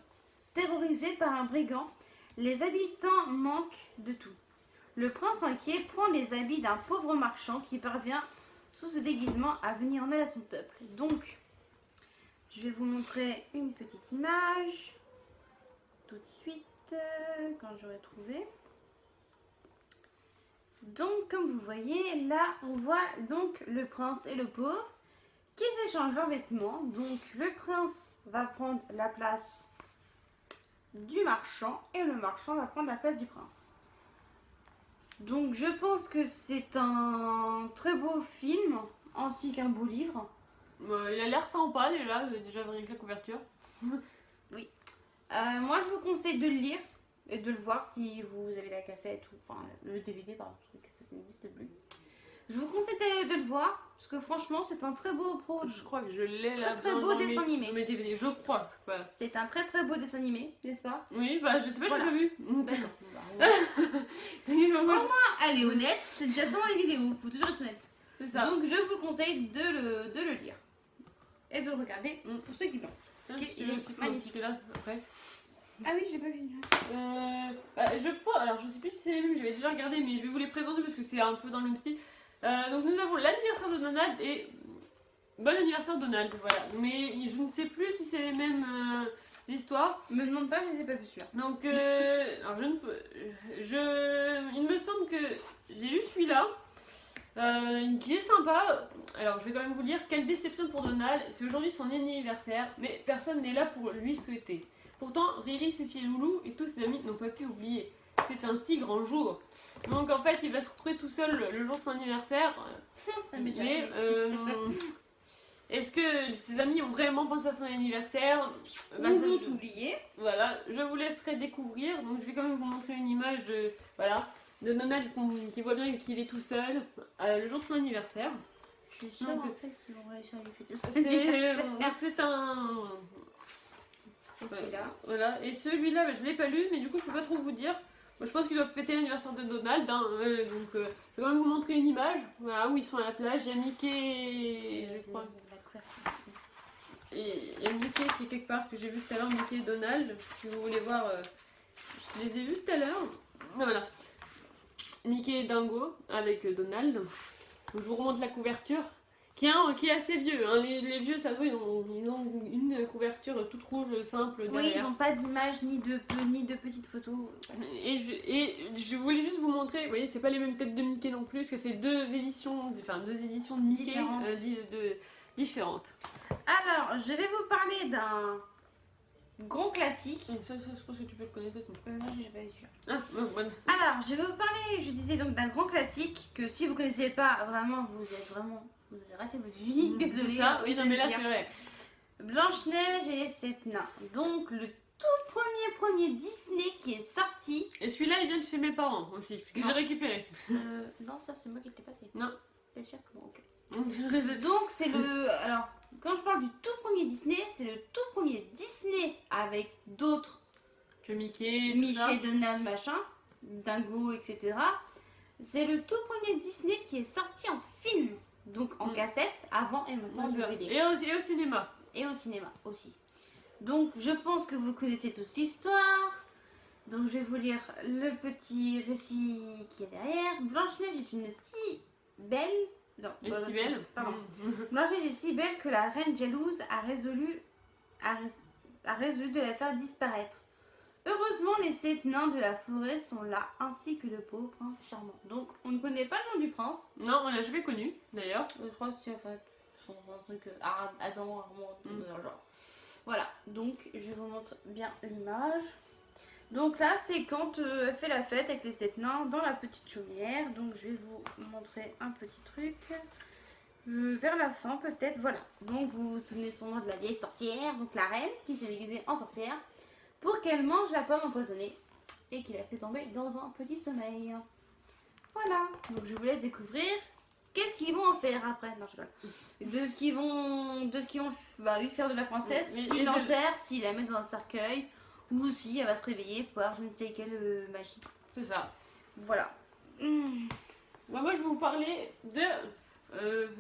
terrorisé par un brigand. Les habitants manquent de tout. Le prince inquiet prend les habits d'un pauvre marchand qui parvient sous ce déguisement à venir en aide à son peuple. Donc, je vais vous montrer une petite image tout de suite quand j'aurai trouvé. Donc, comme vous voyez, là, on voit donc le prince et le pauvre qui s'échangent leurs vêtements. Donc, le prince va prendre la place du marchand et le marchand va prendre la place du prince. Donc, je pense que c'est un très beau film ainsi qu'un beau livre. Il a l'air sympa déjà avec la couverture. Oui. Moi, je vous conseille de le lire et de le voir si vous avez la cassette ou enfin le DVD, pardon, parce que la cassette n'existe plus. Je vous conseille de le voir parce que franchement, c'est un très beau Je crois que je l'ai là. très beau dessin animé. Dans mes DVD, je crois. Je sais pas. C'est un très très beau dessin animé, n'est-ce pas? Oui, je sais pas, Voilà. j'ai pas vu. D'accord. Au moins, elle est honnête, c'est déjà ça dans les vidéos, faut toujours être honnête. c'est ça. Donc je vous conseille de le lire et de le regarder pour ceux qui l'ont. Parce qu'il est magnifique. Là, après. Ah oui, je l'ai pas vu. Alors je sais plus si c'est les mêmes, j'avais déjà regardé, mais je vais vous les présenter parce que c'est un peu dans le même style. Donc nous avons l'anniversaire de Donald et bon anniversaire Donald, voilà. Mais je ne sais plus si c'est les mêmes histoires. Me demande pas, je les ai pas vu sûrs. Donc alors il me semble que j'ai lu celui-là. Qui est sympa. Alors, je vais quand même vous lire. Quelle déception pour Donald. C'est aujourd'hui son anniversaire, mais personne n'est là pour lui souhaiter. Pourtant, Riri, Fifi et Loulou et tous ses amis n'ont pas pu oublier. C'est un si grand jour. Donc, en fait, il va se retrouver tout seul le jour de son anniversaire. Mais, est-ce que ses amis ont vraiment pensé à son anniversaire? Ou l'ont oublié. Voilà, je vous laisserai découvrir. Donc, je vais quand même vous montrer une image de. Voilà. De Donald qui voit bien qu'il est tout seul le jour de son anniversaire. Je suis sûre Donc, en fait qu'ils vont réussir à lui fêter son c'est un. Et celui-là. Voilà, et celui-là, je l'ai pas lu, mais du coup, je peux pas trop vous dire. Moi, je pense qu'ils doivent fêter l'anniversaire de Donald. Hein, donc, je vais quand même vous montrer une image. Voilà, où ils sont à la plage. Il y a Mickey, je crois. Et il y a Mickey qui est quelque part que j'ai vu tout à l'heure, Mickey et Donald. Si vous voulez voir, je les ai vus tout à l'heure. Voilà. Mickey et Dingo avec Donald. Donc, je vous remonte la couverture qui est assez vieux. Hein. Les vieux, ça doit, ils ont une couverture toute rouge simple derrière. Oui, ils n'ont pas d'image ni de petites photos. Et je voulais juste vous montrer, vous voyez, c'est pas les mêmes têtes de Mickey non plus, parce que c'est deux éditions de Mickey différentes. Alors, je vais vous parler d'un grand classique. Ça, je pense que tu peux le connaître aussi. Non, j'ai pas eu sûr. Ah, voilà. Alors, je vais vous parler, je disais donc d'un grand classique que si vous connaissez pas, vraiment, vous avez raté votre vie. Désolée. C'est ça, oui, non, mais là c'est vrai. Blanche-Neige et les 7 nains. Donc, le tout premier Disney qui est sorti. Et celui-là, il vient de chez mes parents aussi, que j'ai récupéré. Non, ça c'est moi qui l'ai passé. Non. T'es sûr? Bon, ok. Donc, Donc, c'est le. Alors, quand je parle du tout premier Disney, c'est le tout premier Disney avec d'autres. que Mickey, Michel, Donald, machin, Dingo, etc. C'est le tout premier Disney qui est sorti en film, donc en cassette, avant et maintenant en DVD. Et au cinéma. Et au cinéma aussi. Donc je pense que vous connaissez tous l'histoire. Donc je vais vous lire le petit récit qui est derrière. Blanche-Neige est une si belle... Non, Et si belle. pardon. Blanche-Neige est si belle que la reine jalouse a résolu de la faire disparaître. Heureusement, les 7 nains de la forêt sont là, ainsi que le pauvre prince charmant. Donc, on ne connaît pas le nom du prince. Non, on l'a jamais connu, d'ailleurs. Je crois que c'est en fait un truc Adam, Armand, genre. Voilà, donc je vous montre bien l'image. Donc là, c'est quand elle fait la fête avec les 7 nains dans la petite chaumière. Donc, je vais vous montrer un petit truc. Vers la fin, peut-être, voilà. Donc, vous vous souvenez sûrement de la vieille sorcière, donc la reine, qui s'est déguisée en sorcière, pour qu'elle mange la pomme empoisonnée et qui la fait tomber dans un petit sommeil. Voilà, donc je vous laisse découvrir qu'est-ce qu'ils vont en faire après. Non, je rigole. De ce qu'ils vont faire de la princesse, s'ils l'enterrent, s'ils la mettent dans un cercueil, ou si elle va se réveiller par je ne sais quelle magie. C'est ça. Voilà. Moi, je vais vous parler de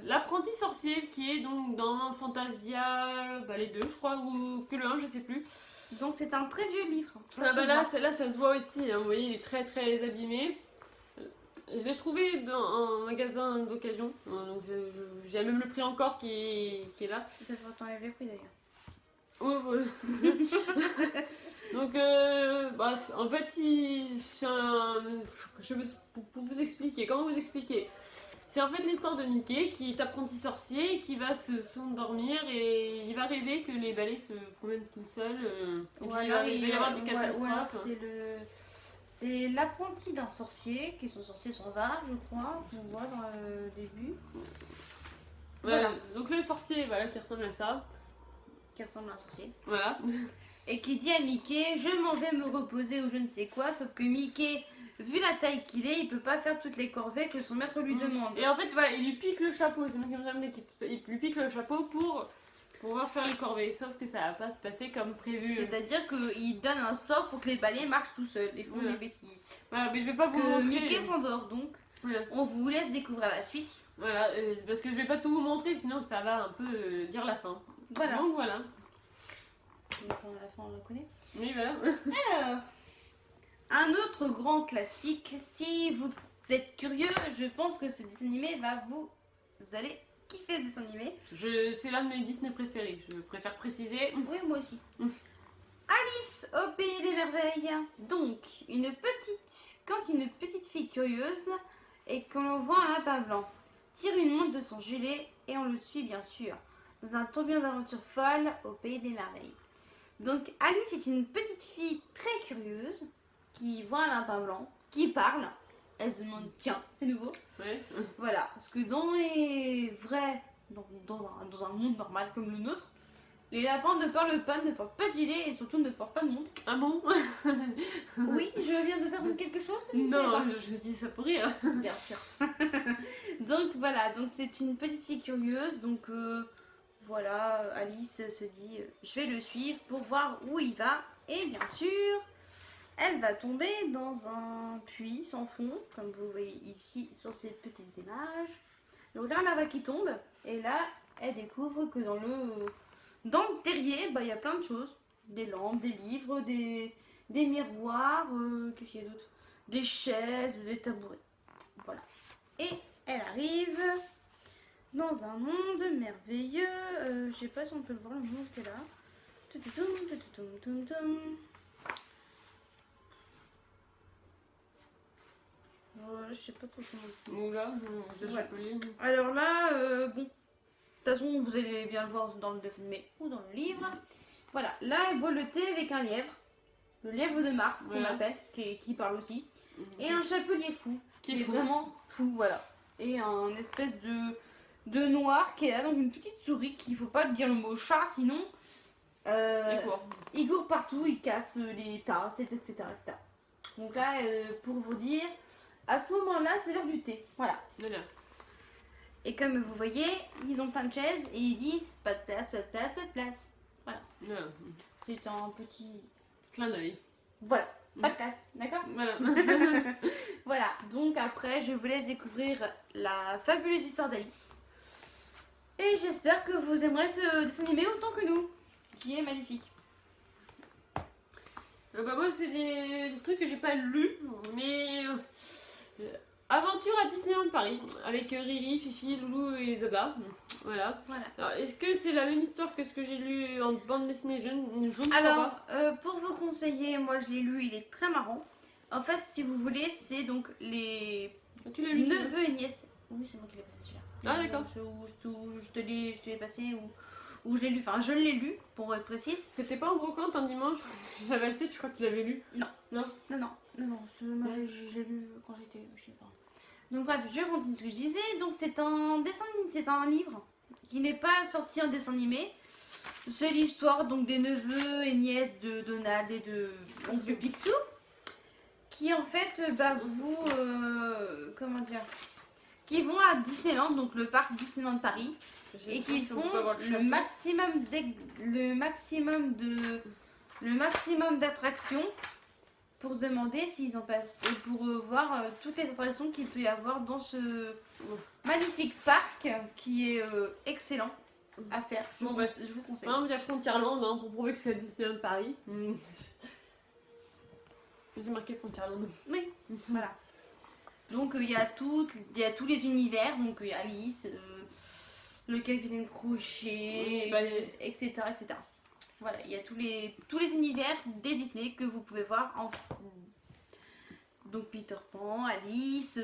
l'apprenti sorcier qui est donc dans Fantasia, les deux, je crois, ou que le 1, je sais plus. Donc c'est un très vieux livre. Là, ça se voit aussi, hein, vous voyez, il est très très abîmé. Je l'ai trouvé dans un magasin d'occasion, donc j'ai même le prix encore qui est là. Ça va t'enlèver les prix d'ailleurs. Oh, voilà. Donc, en fait, pour vous expliquer, comment vous expliquer? C'est en fait l'histoire de Mickey qui est apprenti sorcier et qui va s'endormir et il va rêver que les balais se promènent tout seuls. Et puis il va y avoir des catastrophes. C'est l'apprenti d'un sorcier, qui son sorcier s'en va, je crois, qu'on voit dans le début. Voilà. Donc le sorcier, qui ressemble à ça. Qui ressemble à un sorcier. Voilà. Et qui dit à Mickey, je m'en vais me reposer ou je ne sais quoi, sauf que Mickey, vu la taille qu'il est, il peut pas faire toutes les corvées que son maître lui demande. Et en fait, il lui pique le chapeau, c'est moi qui me rappelle, il lui pique le chapeau pour pouvoir faire les corvées, sauf que ça va pas se passer comme prévu. C'est-à-dire qu'il donne un sort pour que les balais marchent tout seuls et font des bêtises. Voilà, mais je vais pas vous montrer. Mickey s'endort donc. Voilà. On vous laisse découvrir la suite. Voilà, parce que je vais pas tout vous montrer, sinon ça va un peu dire la fin. Voilà. Donc voilà. Donc la fin, on la connaît. Oui, voilà. Alors, un autre grand classique, si vous êtes curieux, je pense que ce dessin animé vous allez kiffer ce dessin animé. C'est l'un de mes Disney préférés, je préfère préciser. Oui, moi aussi. Alice au pays des merveilles. Donc, quand une petite fille curieuse et qu'on voit un lapin blanc. tire une montre de son gilet et on le suit bien sûr dans un tourbillon d'aventures folles au pays des merveilles. Donc Alice est une petite fille très curieuse qui voit un lapin blanc, qui parle. Elle se demande, tiens, c'est nouveau. Ouais. Voilà, parce que dans les vrais, dans un monde normal comme le nôtre, les lapins ne parlent pas de gilet et surtout ne portent pas de montre. Ah bon? Oui, je viens de faire quelque chose que vous ne Non, savez je dis ça pour rire. pas. Bien sûr. Donc voilà, donc c'est une petite fille curieuse, donc voilà, Alice se dit, je vais le suivre pour voir où il va. Et bien sûr, elle va tomber dans un puits sans fond, comme vous voyez ici sur ces petites images. Donc là, la vague qui tombe, et là, elle découvre que dans le terrier, bah, il y a plein de choses. Des lampes, des livres, des miroirs, qu'est-ce qu'il y a d'autre? Des chaises, des tabourets. Voilà. Et elle arrive dans un monde merveilleux. Je sais pas si on peut le voir, le monde qui est là. Tututum, tututum, tutum. Je sais pas trop comment. Bon, là, je sais Ouais. pas. Alors là, bon, de toute façon, vous allez bien le voir dans le dessin animé ou dans le livre. Voilà, là, elle boit le thé avec un lièvre. Le lièvre de Mars, qu'on Voilà. appelle, qui parle aussi. Et un chapelier fou, Qui est fou. vraiment fou, voilà. Et un espèce de noir qui est là, donc une petite souris, qu'il faut pas dire le mot chat, sinon... Et quoi? il court partout, il casse les tasses, etc., etc. Donc là, pour vous dire, à ce moment-là, c'est l'heure du thé. Voilà. Voilà. Et comme vous voyez, ils ont plein de chaises et ils disent pas de place, pas de place, pas de place. Voilà. Voilà. C'est un petit. Clin d'œil. Voilà. Pas de place, d'accord? Voilà. Voilà. Donc après, je vous laisse découvrir la fabuleuse histoire d'Alice. Et j'espère que vous aimerez ce dessin animé autant que nous, qui est magnifique. Bah moi c'est des trucs que j'ai pas lus, mais Aventure à Disneyland Paris avec Riri, Fifi, Loulou et Zada. Voilà. Voilà. Alors, est-ce que c'est la même histoire que ce que j'ai lu en bande dessinée jeune? Je ne crois Alors, pas. pour vous conseiller, moi je l'ai lu, il est très marrant. En fait, si vous voulez, c'est donc les Ah, tu l'as lu? celui-là neveux et nièces. Oui, c'est moi qui l'ai passé celui-là. Ah, d'accord. Où je te l'ai passé, où je l'ai lu. Enfin, je l'ai lu, pour être précise. C'était pas en brocante un dimanche? Je l'avais acheté, tu crois que tu l'avais lu? Non. Non. Non, moi j'ai lu quand j'étais, je sais pas. Donc bref, je continue ce que je disais. Donc c'est un livre qui n'est pas sorti en dessin animé. C'est l'histoire donc des neveux et nièces de Donald et de oncle Picsou, qui en fait, comment dire, qui vont à Disneyland, donc le parc Disneyland Paris, et qui font le maximum d'attractions pour se demander s'ils ont passé, pour voir toutes les attractions qu'il peut y avoir dans ce magnifique parc qui est excellent à faire. Je vous conseille. Non, il y a Frontierland hein, pour prouver que c'est à Disneyland Paris. J'ai marqué Frontierland. Oui, voilà. Donc il y a tous les univers, donc il y a Alice, le capitaine Crochet, etc., etc. Voilà, il y a tous les univers des Disney que vous pouvez voir en. Donc Peter Pan, Alice,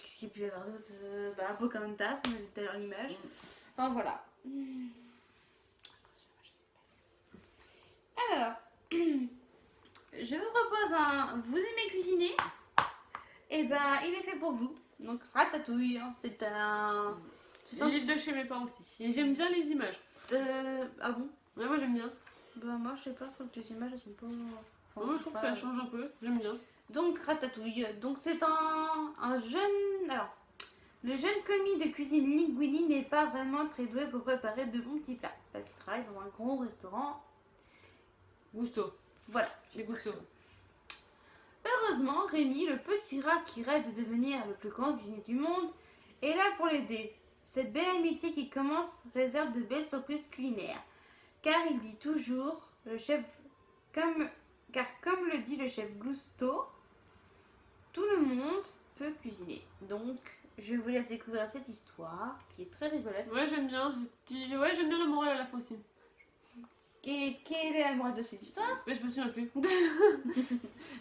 qu'est-ce qu'il peut y avoir d'autre? Pocahontas, on a vu tout à l'heure l'image. Enfin voilà. Alors, je vous propose un. Vous aimez cuisiner? Et ben, il est fait pour vous. Donc Ratatouille, hein, c'est un. C'est un livre de chez mes parents aussi. Et j'aime bien les images. Ah bon? Ouais, moi j'aime bien. Bah moi je sais pas, je trouve que les images elles sont pas. Enfin, Moi je trouve que ça change un peu. J'aime bien. Donc Ratatouille. Donc c'est un jeune. Alors, le jeune commis de cuisine Linguini n'est pas vraiment très doué pour préparer de bons petits plats. Parce qu'il travaille dans un gros restaurant. Gusto. Voilà. Chez Gusto. Heureusement, Rémi, le petit rat qui rêve de devenir le plus grand cuisinier du monde, est là pour l'aider. Cette belle amitié qui commence réserve de belles surprises culinaires. Car il dit toujours, car comme le dit le chef Gusto, tout le monde peut cuisiner. Donc, je vous laisse découvrir cette histoire qui est très rigolote. Ouais, j'aime bien. Puis, ouais, j'aime bien la morale à la fois aussi. Quelle est la morale de cette histoire? Mais je me souviens plus.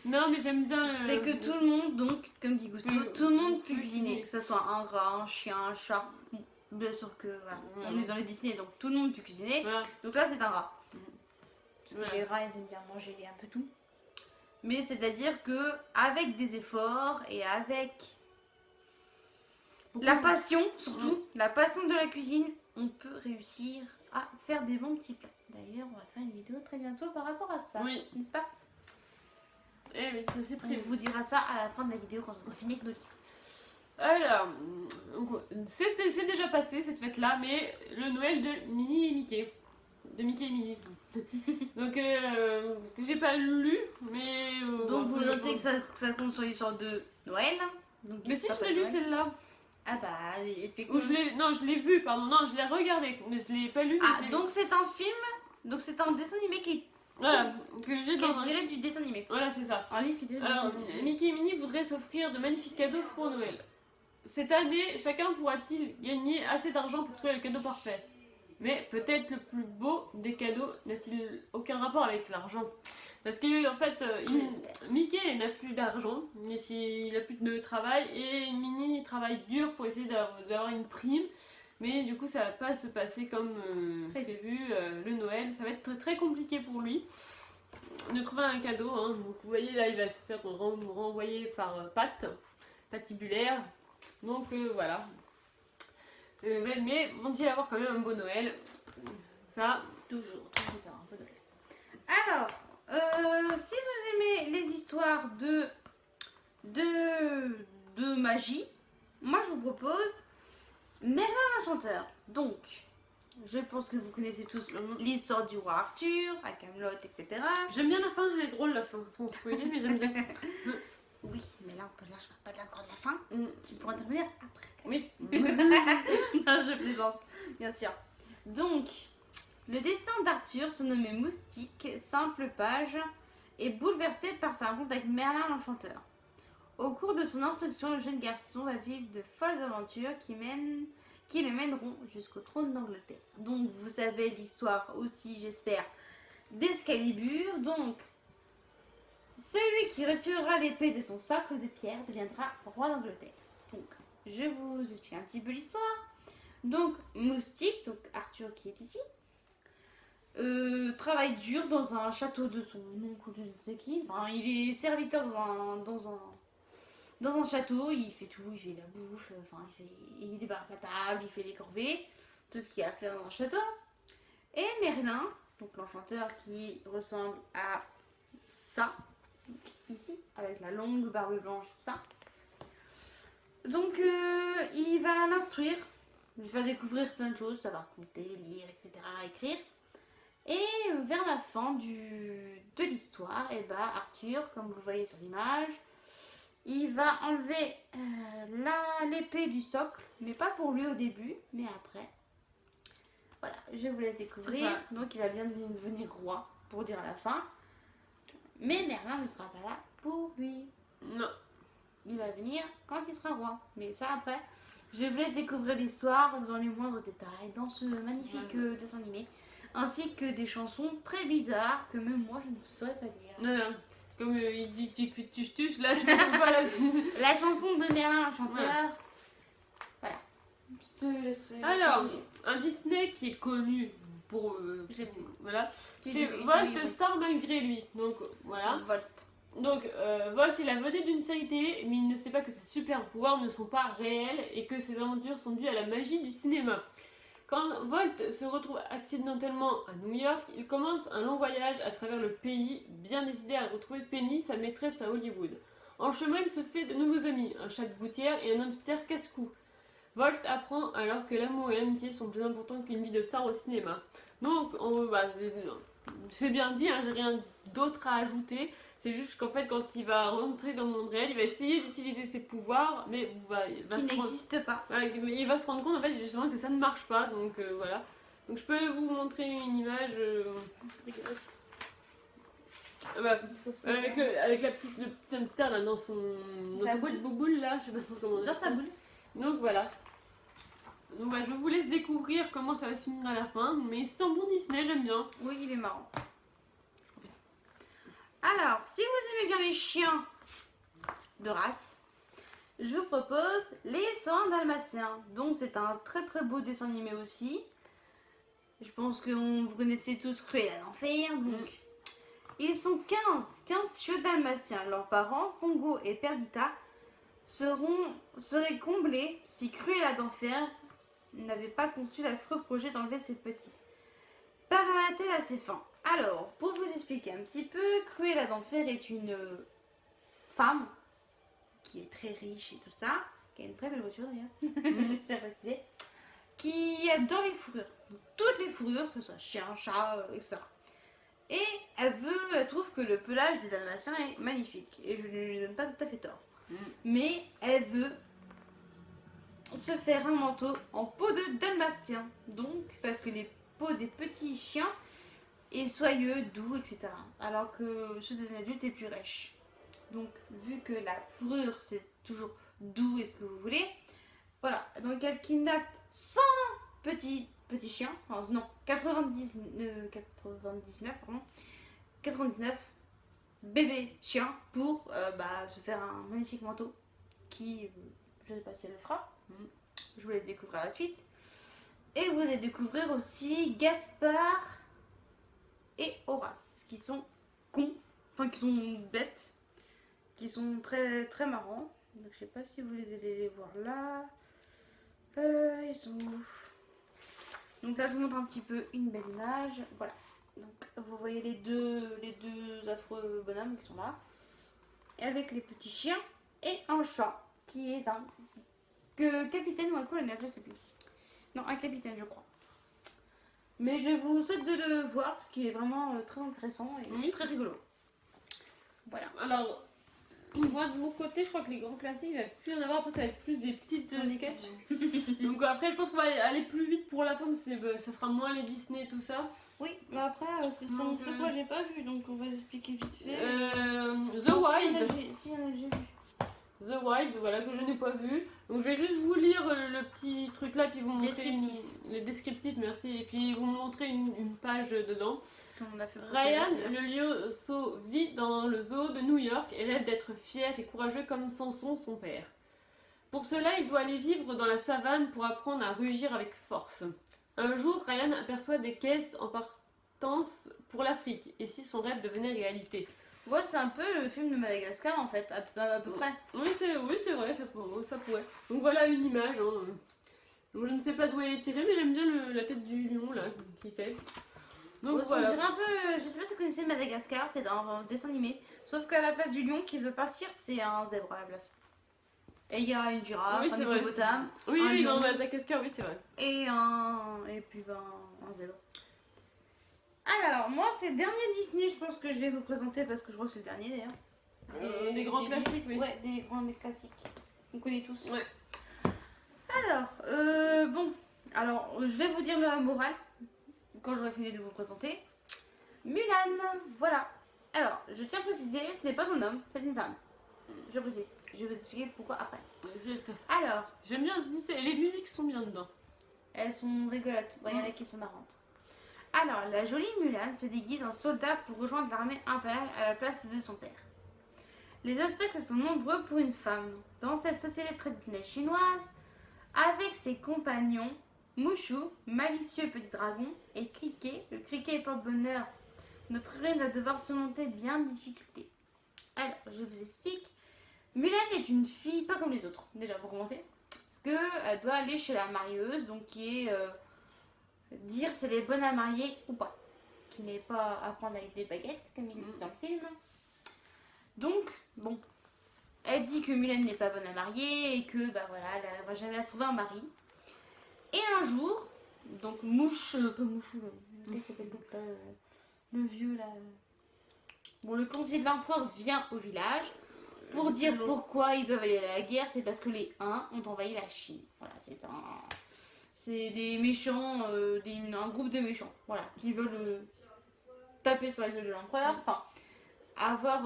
Non, mais j'aime bien. C'est que tout le monde, donc, comme dit Gusto, peut- tout le monde peut peut cuisiner. cuisiner. Que ce soit un rat, un chien, un chat. Bon, bien sûr que voilà, on est dans les Disney, donc tout le monde peut cuisiner. Voilà. Donc là, c'est un rat. Voilà. Les rats, ils aiment bien manger un peu tout. Mais c'est-à-dire que avec des efforts et avec la passion, surtout, la passion de la cuisine, on peut réussir à faire des bons petits plats. D'ailleurs, on va faire une vidéo très bientôt par rapport à ça, Oui. n'est-ce pas? Eh oui, ça c'est On prévu. vous dira ça à la fin de la vidéo quand on aura fini avec nos livres. Alors, donc, c'est déjà passé cette fête-là, mais le Noël de Minnie et Mickey. De Mickey et Minnie. Donc, que j'ai pas lu, mais. Donc vous bon, notez que ça compte sur l'histoire de Noël. Donc, Mais du si, Papa je l'ai lu Noël. celle-là. Ah bah, Ou explique-moi. non, je l'ai vu, pardon. Non, je l'ai regardé, mais je l'ai pas lu. Mais Ah, je l'ai donc c'est un film, donc c'est un dessin animé qui Voilà, que j'ai dans est un. tiré du dessin animé. Voilà, c'est ça. Un livre qui est tiré du Alors, dessin animé. Mickey et Minnie voudraient s'offrir de magnifiques cadeaux pour Noël. Cette année, chacun pourra-t-il gagner assez d'argent pour trouver le cadeau parfait? Mais peut-être le plus beau des cadeaux n'a-t-il aucun rapport avec l'argent? Parce que en fait, Mickey n'a plus d'argent, il n'a plus de travail, et Minnie travaille dur pour essayer d'avoir une prime. Mais du coup, ça va pas se passer comme prévu. Le Noël, ça va être très, très compliqué pour lui de trouver un cadeau. Hein. Donc, vous voyez, là, il va se faire renvoyer par patibulaire. Donc, voilà. Mais vont-ils avoir quand même un beau Noël? Ça, Toujours faire un peu de Alors, si vous aimez les histoires de magie, moi je vous propose Merlin l'Enchanteur. Donc, je pense que vous connaissez tous l'histoire du roi Arthur, à Camelot, etc. j'aime bien la fin, elle est drôle la fin. Sans spoiler, mais j'aime bien. Oui, mais là, je ne parle pas encore de la fin. Mm. Tu pourras intervenir après. Oui. Non, je plaisante, bien sûr. Donc, le destin d'Arthur, surnommé Moustique, simple page, est bouleversé par sa rencontre avec Merlin l'Enchanteur. Au cours de son instruction, le jeune garçon va vivre de folles aventures qui le mèneront jusqu'au trône d'Angleterre. Donc, vous savez l'histoire aussi, j'espère, d'Excalibur. Donc, celui qui retirera l'épée de son socle de pierre deviendra roi d'Angleterre. Donc, je vous explique un petit peu l'histoire. Donc, Moustique, donc Arthur qui est ici, travaille dur dans un château de son oncle, je ne sais qui. Enfin, il est serviteur dans un château, il fait tout, il fait de la bouffe, enfin, il débarrasse la table, il fait des corvées, tout ce qu'il y a à faire dans un château. Et Merlin, donc l'enchanteur qui ressemble à ça, ici, avec la longue barbe blanche, tout ça. Donc, il va l'instruire, il va découvrir plein de choses, ça va compter, lire, etc., écrire. Et vers la fin de l'histoire, et bah, Arthur, comme vous le voyez sur l'image, il va enlever l'épée du socle, mais pas pour lui au début, mais après. Voilà, je vous laisse découvrir. Donc il va bien devenir roi, pour dire à la fin. Mais Merlin ne sera pas là pour lui. Non. Il va venir quand il sera roi. Mais ça après, je vous laisse découvrir l'histoire dans les moindres détails, dans ce magnifique dessin animé. Ainsi que des chansons très bizarres que même moi je ne saurais pas dire. Non, non. Comme il dit tuche, là, je ne peux pas là-dessus. La chanson de Merlin l'Enchanteur. Voilà. Je te laisse Alors, continuer. un Disney qui est connu pour. Je l'ai vu. Voilà. Tu C'est l'as vu, Volt oui. Star malgré lui. Donc voilà. Volt. Donc Volt est la vedette d'une série télé, mais il ne sait pas que ses super pouvoirs ne sont pas réels et que ses aventures sont dues à la magie du cinéma. Quand Volt se retrouve accidentellement à New York, il commence un long voyage à travers le pays, bien décidé à retrouver Penny, sa maîtresse à Hollywood. En chemin, il se fait de nouveaux amis, un chat de gouttière et un hamster casse-cou. Volt apprend alors que l'amour et l'amitié sont plus importants qu'une vie de star au cinéma. Donc, c'est bien dit, hein, j'ai rien d'autre à ajouter. C'est juste qu'en fait, quand il va rentrer dans le monde réel, il va essayer d'utiliser ses pouvoirs, mais Qui n'existe pas. il va se rendre compte en fait justement que ça ne marche pas. Donc voilà. Donc je peux vous montrer une image avec le petit hamster là dans sa boule. petite bouboule là, je sais pas comment on dit Dans ça. sa boule. Donc voilà. Donc je vous laisse découvrir comment ça va se finir à la fin. Mais c'est un bon Disney, j'aime bien. Oui, il est marrant. Alors, si vous aimez bien les chiens de race, je vous propose Les 101 Dalmatiens. Donc c'est un très très beau dessin animé aussi. Je pense que vous connaissez tous Cruella d'Enfer. Donc ils sont 15 chiots dalmatiens. Leurs parents, Pongo et Perdita, seraient comblés si Cruella d'Enfer n'avait pas conçu l'affreux projet d'enlever ses petits. Parvint-elle à ses fins? Alors, pour vous expliquer un petit peu, Cruella d'Enfer est une femme qui est très riche et tout ça, qui a une très belle voiture d'ailleurs, j'ai précisé, qui adore les fourrures. Donc, toutes les fourrures, que ce soit chien, chat, etc. Et elle trouve que le pelage des dalmatiens est magnifique. Et je ne lui donne pas tout à fait tort. Mais elle veut se faire un manteau en peau de dalmatien. Donc, parce que les peaux des petits chiens est soyeux, doux, etc. Alors que ceux des adultes est plus rêche. Donc, vu que la fourrure c'est toujours doux et ce que vous voulez, voilà. Donc, elle kidnappe 100 petits chiens, enfin, non, 99 bébés chiens pour se faire un magnifique manteau qui, je ne sais pas si elle le fera. Je vous laisse découvrir la suite. Et vous allez découvrir aussi Gaspard et Horace, qui sont cons, enfin qui sont bêtes, qui sont très très marrants. Donc je sais pas si vous les allez les voir là. Ils sont où? Donc là je vous montre un petit peu une belle image. Voilà. Donc vous voyez les deux affreux bonhommes qui sont là. Et avec les petits chiens et un chat qui est un capitaine ou un colonel, je sais plus. Non, un capitaine je crois. Mais je vous souhaite de le voir parce qu'il est vraiment très intéressant et très rigolo. Voilà. Alors, moi de mon côté, je crois que les grands classiques, il va plus en avoir. Après, ça va être plus des petites sketchs. Donc après, je pense qu'on va aller plus vite pour la fin. Ça sera moins les Disney et tout ça. Oui, mais après, c'est quoi j'ai pas vu, donc on va expliquer vite fait. The Wild. Si, il y en a que j'ai vu. The Wild, voilà, que je n'ai pas vu. Donc je vais juste vous lire le petit truc là, puis vous montrer les descriptifs, merci, et puis vous montrer une page dedans. On a fait Ryan, le lionceau, vit dans le zoo de New York et rêve d'être fier et courageux comme Samson, son père. Pour cela, il doit aller vivre dans la savane pour apprendre à rugir avec force. Un jour, Ryan aperçoit des caisses en partance pour l'Afrique, et si son rêve devenait réalité. Ouais, c'est un peu le film de Madagascar en fait, à peu près. Oui, c'est vrai, ça pourrait. Donc voilà une image. Hein. Donc, je ne sais pas d'où elle est tirée, mais j'aime bien la tête du lion là qui fait. Donc voilà. On dirait un peu, je sais pas si vous connaissez Madagascar, c'est dans un dessin animé. Sauf qu'à la place du lion qui veut partir, c'est un zèbre à la place. Et il y a une girafe, un hippopotame. Oui, dans Madagascar, oui, c'est vrai. Et puis un zèbre. Alors, moi, c'est le dernier Disney, je pense que je vais vous présenter parce que je crois que c'est le dernier d'ailleurs. Des grands classiques, oui. Ouais, des grands classiques. On connaît tous. Ouais. Alors, je vais vous dire la morale quand j'aurai fini de vous présenter. Mulan, voilà. Alors, je tiens à préciser, ce n'est pas un homme, c'est une femme. Je précise. Je vais vous expliquer pourquoi après. Alors, j'aime bien ce Disney et les musiques sont bien dedans. Elles sont rigolotes. Il y en a qui sont marrantes. Alors, la jolie Mulan se déguise en soldat pour rejoindre l'armée impériale à la place de son père. Les obstacles sont nombreux pour une femme. Dans cette société traditionnelle chinoise, avec ses compagnons, Mushu, malicieux petit dragon, et Cricket, le criquet porte-bonheur, notre héroïne va devoir surmonter bien de difficultés. Alors, je vous explique. Mulan est une fille pas comme les autres, déjà pour commencer. Parce qu'elle doit aller chez la marieuse, donc qui est... dire si elle est bonne à marier ou pas. Qui n'est pas à prendre avec des baguettes, comme il dit dans le film. Donc, bon. Elle dit que Mulan n'est pas bonne à marier et que, elle va jamais se trouver un mari. Et un jour, donc le vieux là. Bon, le conseiller de l'empereur vient au village pour dire pourquoi ils doivent aller à la guerre. C'est parce que les Huns ont envahi la Chine. Voilà, c'est des méchants, un groupe de méchants, voilà, qui veulent taper sur la gueule de l'empereur, enfin, avoir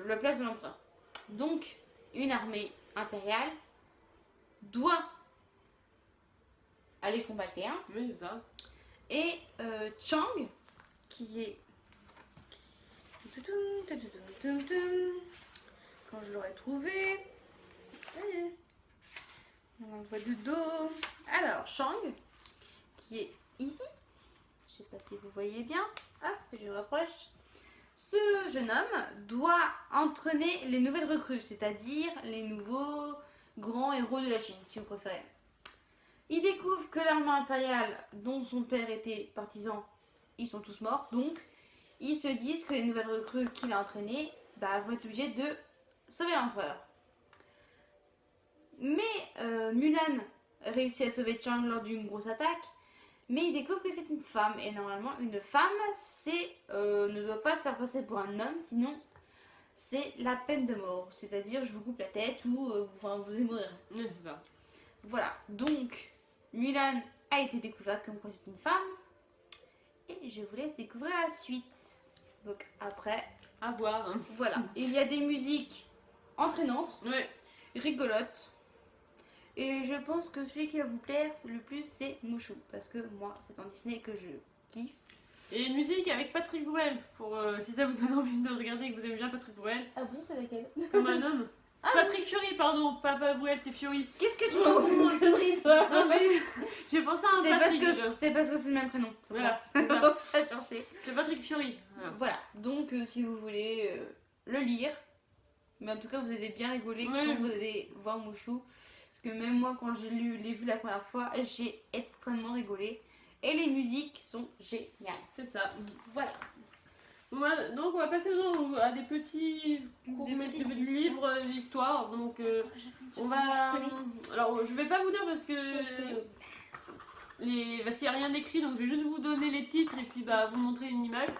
la place de l'empereur. Donc, une armée impériale doit aller combattre les 1. Oui, c'est ça. Et Chang, qui est... Quand je l'aurai trouvé... On voit du dos. Alors, Chang, qui est ici. Je sais pas si vous voyez bien. Hop, je rapproche. Ce jeune homme doit entraîner les nouvelles recrues, c'est-à-dire les nouveaux grands héros de la Chine, si vous préférez. Il découvre que l'armée impériale, dont son père était partisan, ils sont tous morts, donc ils se disent que les nouvelles recrues qu'il a entraînées vont être obligées de sauver l'empereur. Mais Mulan réussit à sauver Chang lors d'une grosse attaque, mais il découvre que c'est une femme, et normalement une femme ne doit pas se faire passer pour un homme, sinon c'est la peine de mort, c'est-à-dire je vous coupe la tête ou vous allez mourir. Oui, c'est ça. Voilà, donc Mulan a été découverte comme quoi c'est une femme, et je vous laisse découvrir la suite. Donc après, À voir. Hein. voilà, il y a des musiques entraînantes, Ouais. rigolotes. Et je pense que celui qui va vous plaire le plus, c'est Mouchou. Parce que moi, c'est un Disney que je kiffe. Et une musique avec Patrick Bruel, pour si ça vous donne envie de regarder et que vous aimez bien Patrick Bruel. Ah bon, c'est laquelle? Comme un homme. Patrick Fury, pardon, pas Bruel, c'est Fury. Qu'est-ce que tu racontes une connerie, toi? Non mais, j'ai pensé à un Patrick. C'est parce que c'est le même prénom. Voilà, On c'est ça. va pas chercher. C'est Patrick Fury. Voilà. Voilà, donc si vous voulez le lire, mais en tout cas, vous allez bien rigoler Ouais. quand vous allez voir Mouchou. Parce que même moi, quand je l'ai vu la première fois, j'ai extrêmement rigolé. Et les musiques sont géniales. C'est ça. Voilà. Donc on va passer maintenant à des petits livres d'histoire. Donc on va. Alors je vais pas vous dire parce que s'il n'y a rien d'écrit, donc je vais juste vous donner les titres et puis vous montrer une image.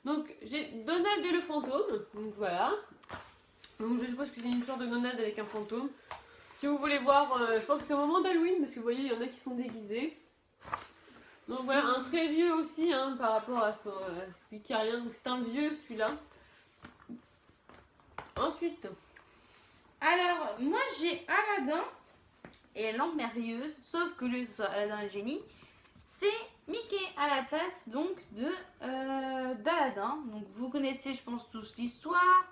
Donc j'ai Donald et le fantôme. Donc voilà. Donc je suppose que c'est une sorte de Donald avec un fantôme. Si vous voulez voir, je pense que c'est au moment d'Halloween parce que vous voyez, il y en a qui sont déguisés. Donc voilà, un très vieux aussi par rapport à son Vicarien. Donc c'est un vieux celui-là. Ensuite. Alors, moi j'ai Aladdin et la lampe merveilleuse, sauf que lieu de ce soit Aladdin et le génie, c'est Mickey à la place donc d'Aladdin. Donc vous connaissez, je pense, tous l'histoire.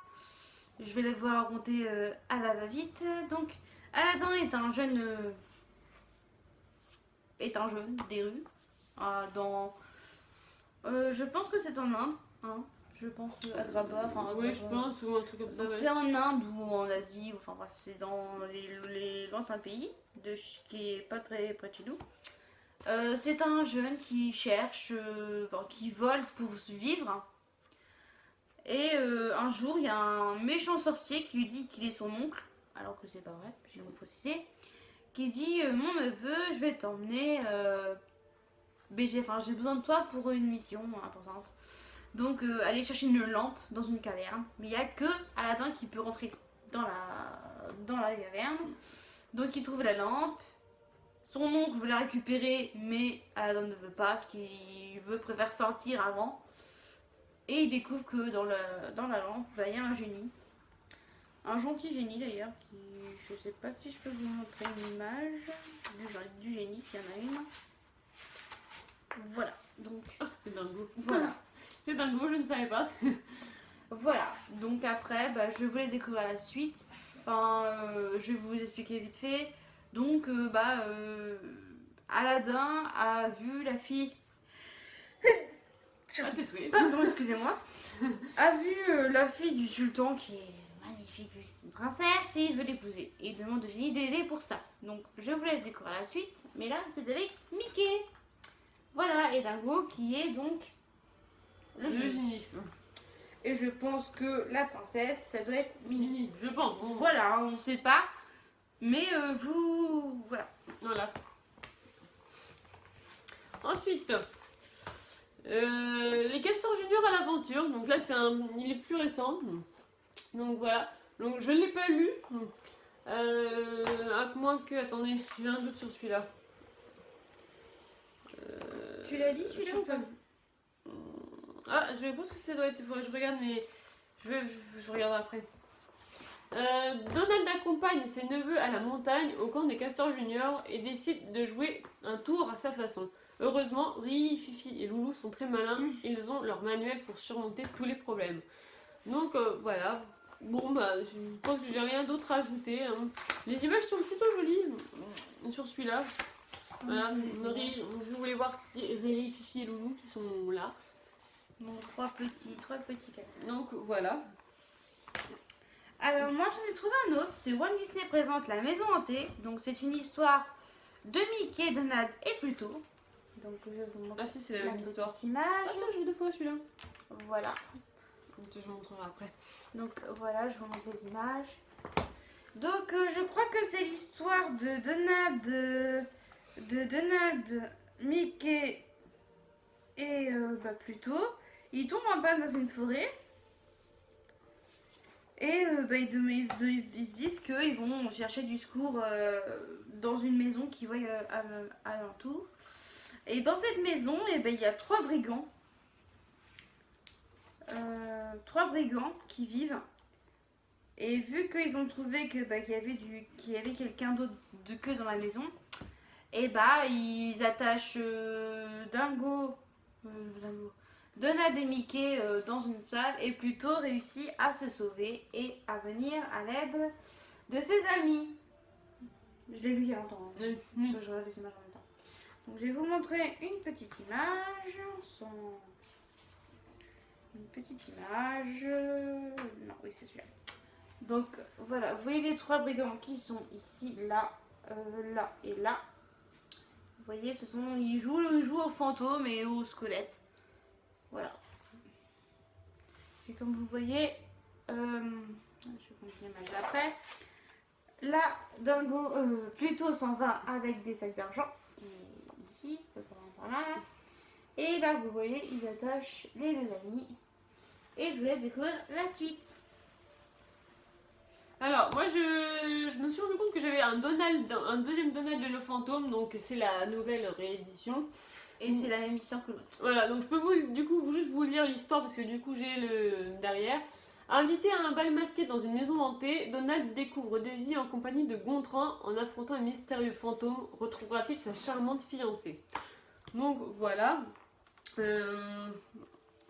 Je vais vous la raconter à la va-vite. Donc Aladdin est un jeune des rues. Je pense que c'est en Inde. Hein. Je pense à Agrabah. Oui, je pense, ou un truc comme ça. Donc Ouais. c'est en Inde ou en Asie, enfin bref, c'est dans les lointains pays, qui est pas très près de chez nous. C'est un jeune qui cherche, qui vole pour vivre. Et un jour, il y a un méchant sorcier qui lui dit qu'il est son oncle, alors que c'est pas vrai, je vais vous préciser, qui dit mon neveu, je vais t'emmener, j'ai besoin de toi pour une mission importante. Donc aller chercher une lampe dans une caverne, mais il n'y a que Aladdin qui peut rentrer dans la caverne. Donc il trouve la lampe. Son oncle veut la récupérer, mais Aladdin ne veut pas, parce qu'il préfère sortir avant. Et il découvre que dans la lampe, il y a un génie. Un gentil génie d'ailleurs, qui... Je sais pas si je peux vous montrer une image du génie, s'il y en a une. Voilà, donc... Ah, c'est dingo. Voilà. C'est dingo, je ne savais pas. Voilà, donc après, je vous laisse découvrir la suite. Je vais vous expliquer vite fait. Donc, Aladdin a vu la fille. Ah, t'es souhaité. Pardon, excusez-moi. A vu la fille du sultan qui est magnifique, vu que c'est une princesse, et il veut l'épouser. Et il demande au génie de l'aider pour ça. Donc, je vous laisse découvrir la suite. Mais là, c'est avec Mickey. Voilà, et Dingo qui est donc le génie. Et je pense que la princesse, ça doit être Minnie. Mini, je pense. Bon. Voilà, on ne sait pas. Mais vous... Voilà. Voilà. Ensuite, les Castors Juniors à l'aventure. Donc là, il est plus récent. Donc voilà. Donc je ne l'ai pas lu. À moins que... Attendez, j'ai un doute sur celui-là. Tu l'as dit celui-là ou pas? Ah, je pense que ça doit être... Il faudrait que je regarde, mais je regarderai après. Donald accompagne ses neveux à la montagne au camp des Castors Junior et décide de jouer un tour à sa façon. Heureusement, Ri, Fifi et Loulou sont très malins, ils ont leur manuel pour surmonter tous les problèmes. Donc voilà, bon bah je pense que j'ai rien d'autre à ajouter. Hein. Les images sont plutôt jolies sur celui-là. Voilà, je voulais voir Riri, Fifi et Loulou qui sont là. Donc trois petits canons. Donc voilà. Alors moi j'en ai trouvé un autre, c'est Walt Disney présente la maison hantée. Donc c'est une histoire de Mickey, Donald et Pluto. Donc je vais vous montrer c'est la même histoire. petite image. Ah tiens, j'ai 2 fois celui-là. Voilà. Je vous montrerai après. Donc voilà, je vous montre les images. Donc je crois que c'est l'histoire de Donald, Mickey et Pluto. Ils tombent en panne dans une forêt. Et ils se disent qu'ils vont chercher du secours dans une maison qu'ils voient alentour. Et dans cette maison, il y a 3 brigands. 3 brigands qui vivent. Et vu qu'ils ont trouvé qu'il y avait quelqu'un d'autre que dans la maison, ils attachent Donald et Mickey dans une salle et Pluto réussit à se sauver et à venir à l'aide de ses amis. Je l'ai lu il y a longtemps. Je regarde les images en même temps. Donc je vais vous montrer une petite image. Une petite image. Non, oui, c'est celui-là. Donc voilà, vous voyez les 3 brigands qui sont ici, là, là et là. Vous voyez, ils jouent aux fantômes et aux squelettes. Voilà. Et comme vous voyez, je vais continuer l'image d'après. Là, Pluto s'en va avec des sacs d'argent. Ici, par là. Et là, vous voyez, il attache les 2 amis. Et je vous laisse découvrir la suite. Alors, moi je me suis rendu compte que j'avais un deuxième Donald de le fantôme, donc c'est la nouvelle réédition. Et c'est la même histoire que l'autre. Voilà, donc je peux juste vous lire l'histoire parce que du coup j'ai le derrière. Invité à un bal masqué dans une maison hantée, Donald découvre Daisy en compagnie de Gontran. En affrontant un mystérieux fantôme, retrouvera-t-il sa charmante fiancée? Donc voilà.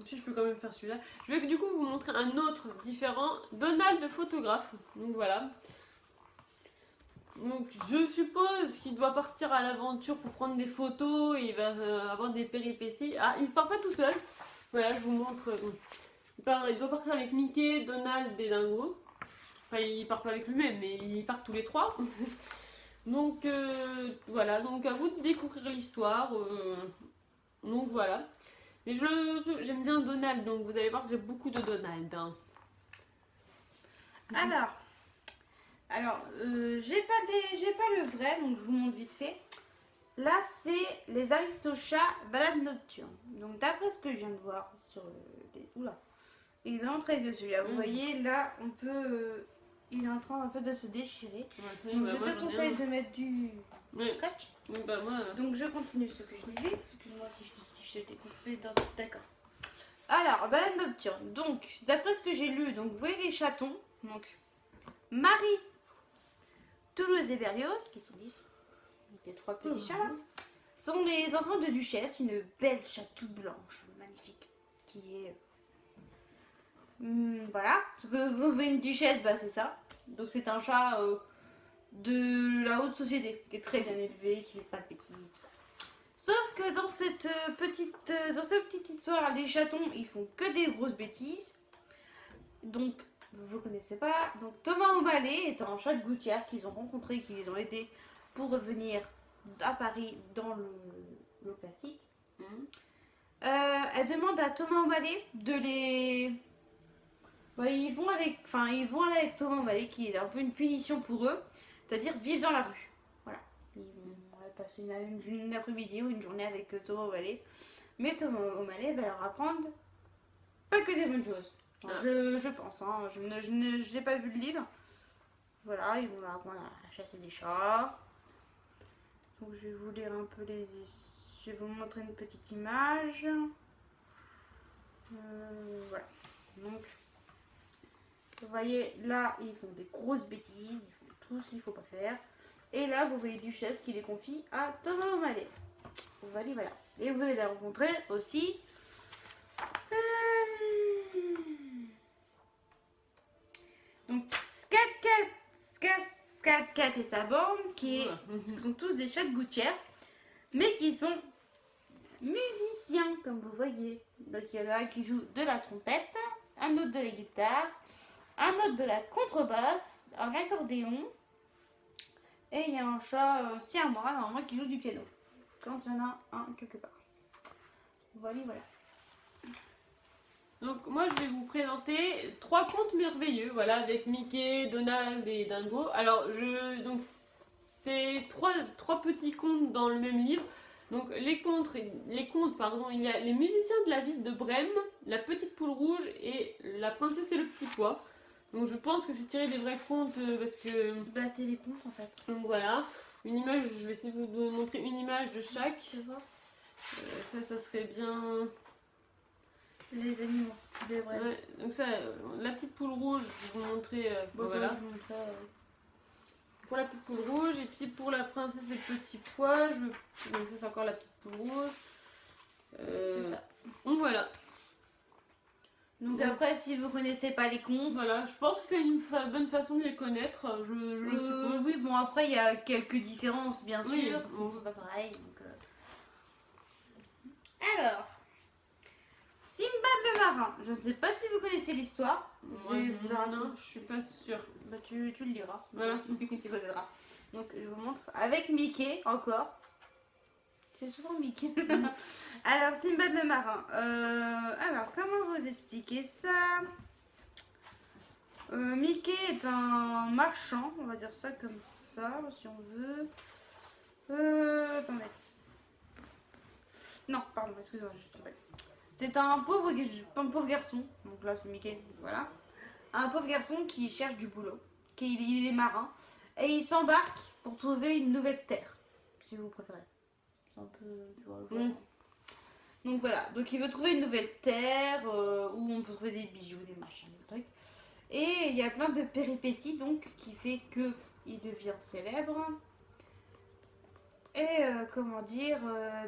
Si je peux quand même faire celui-là. Je vais du coup vous montrer un autre différent. Donald photographe. Donc voilà. Donc je suppose qu'il doit partir à l'aventure pour prendre des photos et il va avoir des péripéties. Ah, il part pas tout seul. Voilà, je vous montre. Il doit partir avec Mickey, Donald et Dingo. Enfin, il part pas avec lui-même, mais ils partent tous les 3. Donc voilà, donc à vous de découvrir l'histoire. Donc voilà. Mais j'aime bien Donald, donc vous allez voir que j'ai beaucoup de Donald. Hein. Alors, j'ai pas le vrai, donc je vous montre vite fait. Là, c'est les Aristochats balade nocturne. Donc, d'après ce que je viens de voir sur les... Oula, il est vraiment très vieux celui-là. Vous voyez, là, on peut... il est en train un peu de se déchirer. Ouais, donc, je te conseille de mettre du scotch. Donc, donc, je continue ce que je disais. Excuse-moi si je t'ai coupé. D'accord. Alors, balade nocturne. Donc, d'après ce que j'ai lu, donc vous voyez les chatons. Donc, Marie, Toulouse et Berlioz, qui sont ici. Donc, les 3 petits chats là. Sont les enfants de Duchesse, une belle chatte toute blanche, magnifique. Qui est. Voilà. Ce que vous voyez une duchesse, c'est ça. Donc, c'est un chat de la haute société, qui est très bien élevé, qui fait pas de bêtises, tout ça. Sauf que dans cette petite histoire, les chatons, ils font que des grosses bêtises. Donc, vous connaissez pas. Donc, Thomas O'Malley est un chat de gouttière qu'ils ont rencontré, qui les ont aidés pour revenir à Paris dans le classique. Elle demande à Thomas O'Malley de les... ils vont aller avec Thomas O'Malley, qui est un peu une punition pour eux, c'est-à-dire vivre dans la rue. Voilà. Ils vont passer une après-midi ou une journée avec Thomas O'Malley. Mais Thomas O'Malley va leur apprendre pas que des bonnes choses. Enfin, je pense, hein. Je n'ai pas vu le livre. Voilà, ils vont leur apprendre à chasser des chats. Donc je vais vous lire un peu je vais vous montrer une petite image. Voilà. Donc Vous voyez, là, ils font des grosses bêtises, ils font tout ce qu'il ne faut pas faire. Et là, vous voyez Duchesse qui les confie à Thomas O'Malley. Voilà, voilà. Et vous allez la rencontrer aussi. Donc, Scat Cat et sa bande, qui sont tous des chats de gouttière, mais qui sont musiciens, comme vous voyez. Donc, il y en a un qui joue de la trompette, un autre de la guitare, un autre de la contrebasse, un accordéon, et il y a un chat siamois, normalement, qui joue du piano. Quand il y en a un quelque part. Voilà, voilà. Donc moi je vais vous présenter 3 contes merveilleux, voilà, avec Mickey, Donald et Dingo. Alors donc c'est trois petits contes dans le même livre. Donc les contes, pardon, il y a les musiciens de la ville de Brême, la petite poule rouge et la princesse et le petit pois. Donc je pense que c'est tiré des vrais contes parce que... Bah, c'est les contes en fait. Donc voilà, une image, je vais essayer de vous montrer une image de chaque. Ça serait bien... Les animaux, des vrais. Ouais, donc ça, la petite poule rouge, je vais vous montrer. Voilà. Pour la petite poule rouge, et puis pour la princesse et le petit pois, donc ça c'est encore la petite poule rouge. C'est ça. Donc voilà. Donc après, si vous connaissez pas les contes... Voilà, je pense que c'est une bonne façon de les connaître, je suppose. Oui, bon après, il y a quelques différences, bien sûr. Oui, C'est pas pareil. Donc, Alors... Simbad le marin. Je ne sais pas si vous connaissez l'histoire. Non, je suis pas sûre. Bah, tu le liras. Voilà. Tu connaîtras. Donc je vous montre avec Mickey encore. C'est souvent Mickey. Alors Simbad le marin. Alors comment vous expliquer ça? Mickey est un marchand, on va dire ça comme ça, si on veut. Attendez. Non, pardon, excusez-moi, je suis trompée. C'est un pauvre garçon, donc là c'est Mickey, voilà. Un pauvre garçon qui cherche du boulot, il est marin, et il s'embarque pour trouver une nouvelle terre, si vous préférez. C'est un peu, tu vois, le genre. Donc voilà, donc il veut trouver une nouvelle terre où on peut trouver des bijoux, des machins, des trucs. Et il y a plein de péripéties donc qui fait que il devient célèbre. Et comment dire,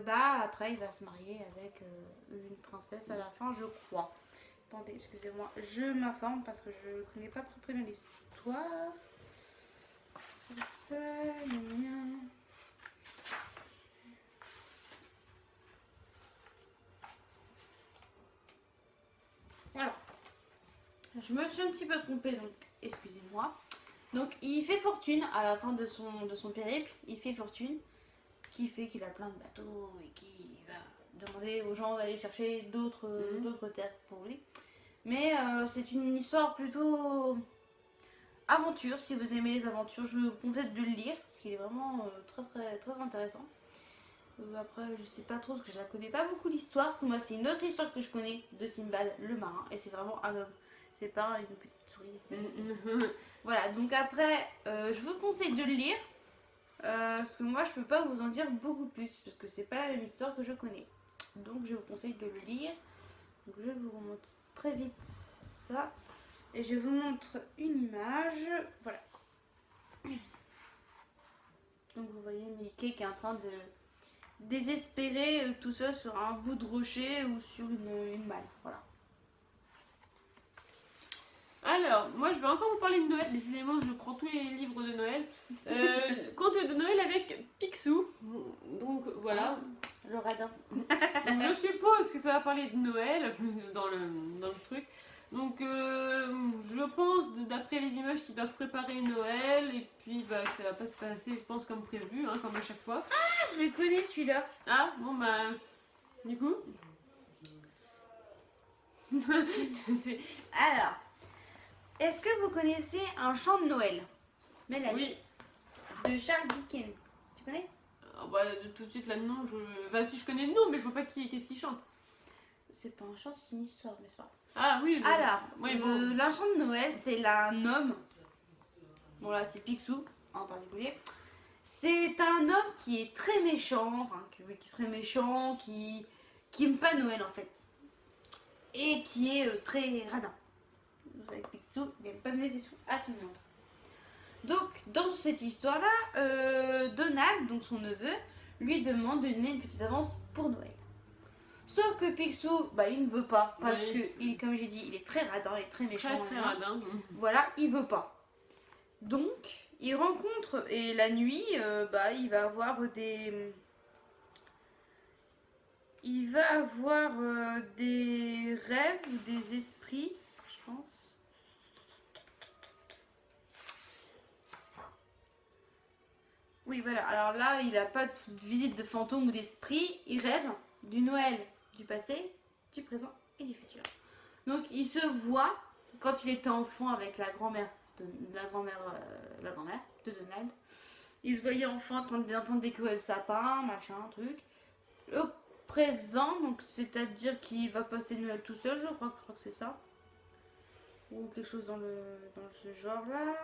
bah après il va se marier avec une princesse à la fin, je crois. Attendez, excusez-moi, je m'informe parce que je ne connais pas très bien l'histoire. C'est ça, alors, je me suis un petit peu trompée, donc excusez-moi. Donc il fait fortune à la fin de son périple, il fait fortune. Qui fait qu'il a plein de bateaux et qui va demander aux gens d'aller chercher d'autres terres pour lui. Mais c'est une histoire plutôt aventure. Si vous aimez les aventures, je vous conseille de le lire parce qu'il est vraiment très intéressant. Après, je sais pas trop parce que je la connais pas beaucoup l'histoire. Parce que moi, c'est une autre histoire que je connais de Simbad le marin et c'est vraiment un homme. C'est pas une petite souris. Voilà, donc après, je vous conseille de le lire. Parce que moi je peux pas vous en dire beaucoup plus parce que c'est pas la même histoire que je connais, donc je vous conseille de le lire. Donc je vous remonte très vite ça et je vous montre une image, voilà. Donc vous voyez Mickey qui est en train de désespérer tout seul sur un bout de rocher ou sur une malle, voilà. Alors, moi je vais encore vous parler de Noël, décidément je prends tous les livres de Noël. Conte de Noël avec Picsou, donc voilà. Le radin. Donc, je suppose que ça va parler de Noël dans le truc. Donc je pense, d'après les images, qu'ils doivent préparer Noël et puis bah, que ça va pas se passer, je pense, comme prévu, hein, comme à chaque fois. Ah, je le connais celui-là. Ah, bon bah, du coup. Alors. Est-ce que vous connaissez un chant de Noël? Mélanie. Oui. De Charles Dickens. Tu connais? Bah, tout de suite là, non. Enfin, si je connais le nom, mais je vois pas qu'est-ce qu'il chante. C'est pas un chant, c'est une histoire, mais c'est pas. Ah oui. Mais... Alors, oui, bon. la chant de Noël, c'est un homme. Bon, là, c'est Picsou en particulier. C'est un homme qui est très méchant, enfin, qui serait méchant, qui aime pas Noël en fait. Et qui est très radin. Avec sous, il n'aime pas donner ses sous à tout le monde. Donc, dans cette histoire-là, Donald, donc son neveu, lui demande de donner une petite avance pour Noël. Sauf que Picsou, il ne veut pas, parce que, comme j'ai dit, il est très radin et très méchant. Très radin. Voilà, il veut pas. Donc, il rencontre, et la nuit, il va avoir des... Il va avoir des rêves ou des esprits, je pense. Oui, voilà. Alors là, il n'a pas de visite de fantômes ou d'esprits. Il rêve du Noël, du passé, du présent et du futur. Donc, il se voit quand il était enfant avec la grand-mère de Donald. Il se voyait enfant en train de décorer le sapin, machin, truc. Au présent, donc c'est-à-dire qu'il va passer Noël tout seul, je crois que c'est ça. Ou quelque chose dans ce genre-là.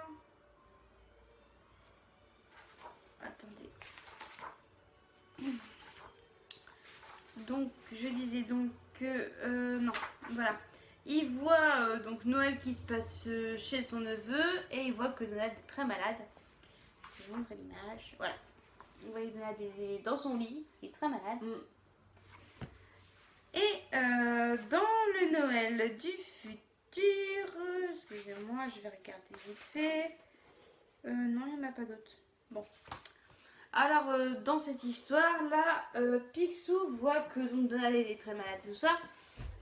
Attendez. Donc, je disais donc que... non, voilà. Il voit donc Noël qui se passe chez son neveu et il voit que Donald est très malade. Je vais vous montrer l'image. Voilà. Vous voyez Donald est dans son lit, parce qu'il est très malade. Et dans le Noël du futur... excusez-moi, je vais regarder vite fait. Non, il n'y en a pas d'autres. Bon. Alors, dans cette histoire-là, Picsou voit que Donald est très malade, tout ça.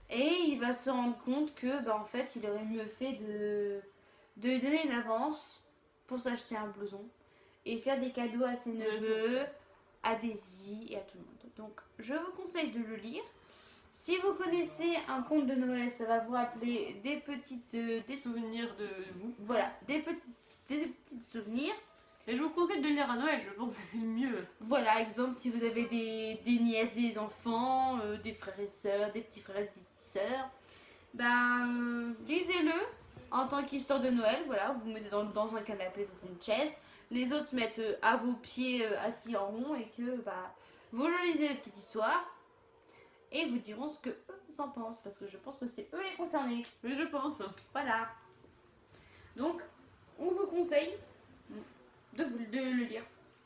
Et il va se rendre compte que, en fait, il aurait mieux fait de lui donner une avance pour s'acheter un blouson et faire des cadeaux à ses neveux, à Daisy et à tout le monde. Donc, je vous conseille de le lire. Si vous connaissez un conte de Noël, ça va vous rappeler des souvenirs de vous. Voilà, des petits souvenirs. Et je vous conseille de le lire à Noël, je pense que c'est le mieux. Voilà, exemple, si vous avez des nièces, des enfants, des frères et sœurs, des petits frères et des petites sœurs, lisez-le en tant qu'histoire de Noël. Voilà, vous mettez dans un canapé, dans une chaise. Les autres se mettent à vos pieds, assis en rond, et que vous leur lisez la petite histoire. Et vous diront ce que eux en pensent, parce que je pense que c'est eux les concernés. Mais je pense. Voilà. Donc, on vous conseille de le lire.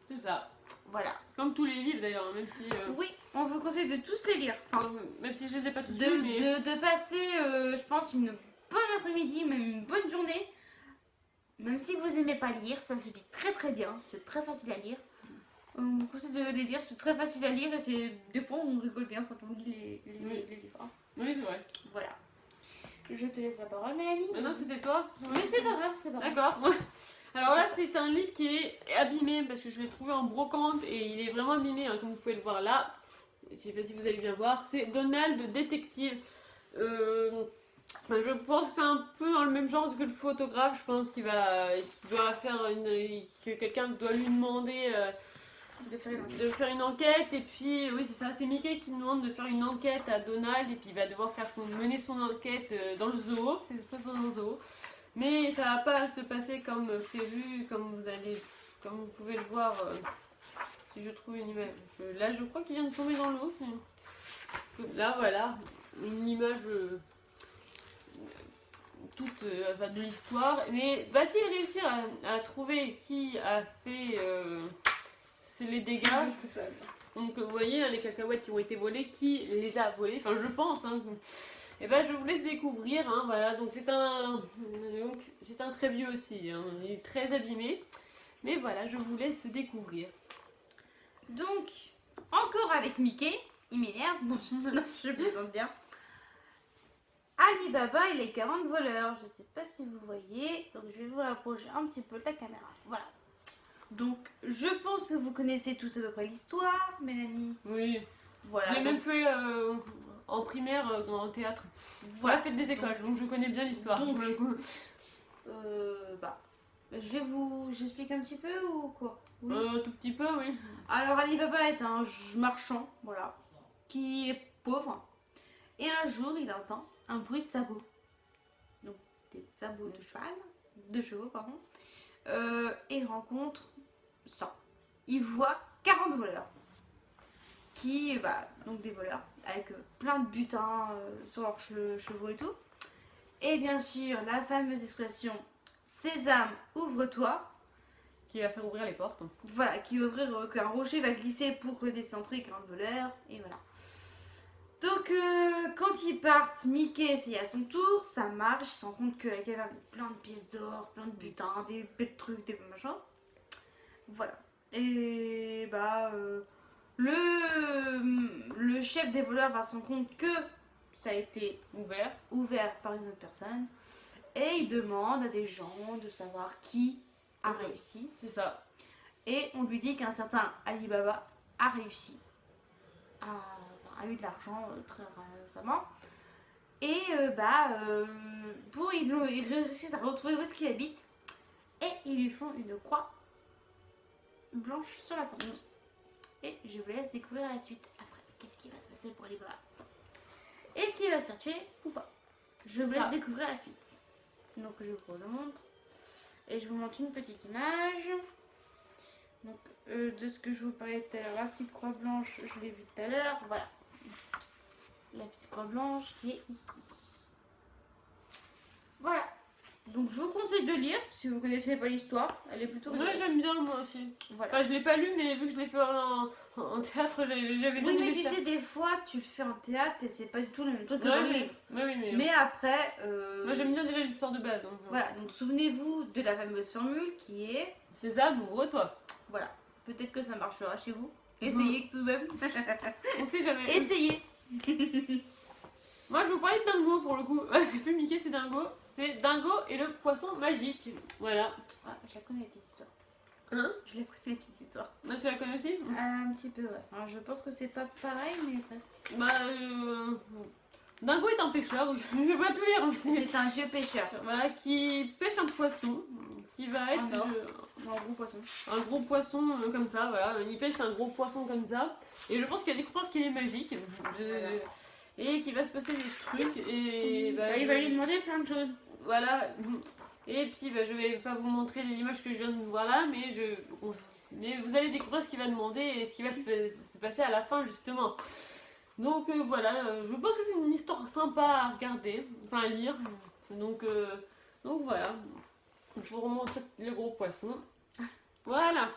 C'est ça. Voilà. Comme tous les livres d'ailleurs, même si... Oui, on vous conseille de tous les lire. Enfin, même si je les ai pas tous lus, mais... de passer, je pense, une bonne après-midi, même une bonne journée. Même si vous aimez pas lire, ça se lit très très bien. C'est très facile à lire. On vous conseille de les lire, c'est très facile à lire et des fois on rigole bien quand on lit les livres. Oui, c'est vrai. Voilà. Je te laisse la parole, Mélanie. Maintenant c'était toi. Mais c'est pas grave, c'est pas grave. D'accord. Alors là, c'est un livre qui est abîmé parce que je l'ai trouvé en brocante et il est vraiment abîmé, hein, comme vous pouvez le voir là. Je sais pas si vous allez bien voir. C'est Donald Détective. Je pense que c'est un peu dans le même genre que le photographe. Je pense qu'il doit faire que quelqu'un doit lui demander de faire une enquête. Et puis, oui, c'est ça. C'est Mickey qui demande de faire une enquête à Donald et puis il va devoir mener son enquête dans le zoo. C'est dans un zoo. Mais ça va pas se passer comme prévu, comme vous pouvez le voir, si je trouve une image. Là, je crois qu'il vient de tomber dans l'eau. Là, voilà, une image toute de l'histoire. Mais va-t-il réussir à trouver qui a fait les dégâts? Donc, vous voyez, hein, les cacahuètes qui ont été volées, qui les a volées? Enfin, je pense, hein. Et je vous laisse découvrir, hein, voilà, donc c'est un très vieux aussi, hein, il est très abîmé, mais voilà, je vous laisse découvrir. Donc, encore avec Mickey, il m'énerve, non, je plaisante bien. Ali Baba et les 40 voleurs, je sais pas si vous voyez, donc je vais vous rapprocher un petit peu de la caméra, voilà. Donc, je pense que vous connaissez tous à peu près l'histoire, Mélanie. Oui, voilà. J'ai même fait... en primaire, en théâtre. Voilà, fête des écoles, donc je connais bien l'histoire. J'explique un petit peu ou quoi? Oui. Tout petit peu, oui. Alors Ali Baba est un marchand, voilà, qui est pauvre. Et un jour, il entend un bruit de sabots. Donc des sabots de chevaux, pardon. Et il rencontre ça. Il voit 40 voleurs. Donc des voleurs avec plein de butins sur leurs chevaux et tout. Et bien sûr, la fameuse expression Sésame, ouvre-toi. Qui va faire ouvrir les portes. Voilà, qui va ouvrir, qu'un rocher va glisser pour décentrer qu'un voleur. Et voilà. Donc, quand ils partent, Mickey essaye à son tour, ça marche, il se rend compte que la caverne est plein de pièces d'or, plein de butin, des belles trucs, des machins. Voilà. Et bah, le chef des voleurs va se rendre compte que ça a été ouvert par une autre personne. Et il demande à des gens de savoir qui a réussi. C'est ça. Et on lui dit qu'un certain Alibaba a réussi a eu de l'argent très récemment. Et ils réussissent à retrouver où est-ce qu'il habite. Et ils lui font une croix blanche sur la porte. Et je vous laisse découvrir la suite après. Qu'est-ce qui va se passer pour Alibaba? Est-ce qu'il va se faire tuer ou pas? Je vous laisse découvrir la suite. Donc je vous le montre. Et je vous montre une petite image. Donc de ce que je vous parlais tout à l'heure, la petite croix blanche, je l'ai vue tout à l'heure. Voilà. La petite croix blanche qui est ici. Voilà. Donc je vous conseille de lire si vous connaissez pas l'histoire. Elle est plutôt rigolote. Ouais, j'aime bien moi aussi. Voilà. Enfin, je l'ai pas lu, mais vu que je l'ai fait en théâtre, j'avais bien Oui, mais aimé tu ça. sais, des fois tu le fais en théâtre et c'est pas du tout le même truc que Ouais, dans le livre. Mais après. Moi j'aime bien déjà l'histoire de base. Hein. Voilà, donc souvenez-vous de la fameuse formule qui est. Sésame, ouvre-toi. Voilà. Peut-être que ça marchera chez vous. Essayez tout de même. On sait jamais. Essayez. Moi je vous parlais de Dingo pour le coup. C'est plus Mickey, c'est Dingo. C'est Dingo et le poisson magique. Voilà. Ah, je la connais la petite histoire. Hein? Je la connais la petite histoire. Ah, tu la connais aussi? Un petit peu, ouais. Alors, je pense que c'est pas pareil, mais presque. Bah, Dingo est un pêcheur, je vais pas tout lire. C'est un vieux pêcheur. Voilà, qui pêche un poisson, qui va être Un gros poisson. un gros poisson comme ça, voilà. Il pêche un gros poisson comme ça, et je pense qu'il va découvrir qu'il est magique, et qu'il va se passer des trucs, et bah, Il va lui demander plein de choses. voilà. Et puis bah, je vais pas vous montrer l'image que je viens de voir là, mais vous allez découvrir ce qu'il va demander et ce qui va se passer à la fin justement. Donc voilà, je pense que c'est une histoire sympa à regarder, enfin à lire. Donc voilà, je vous remontre le gros poisson. Voilà.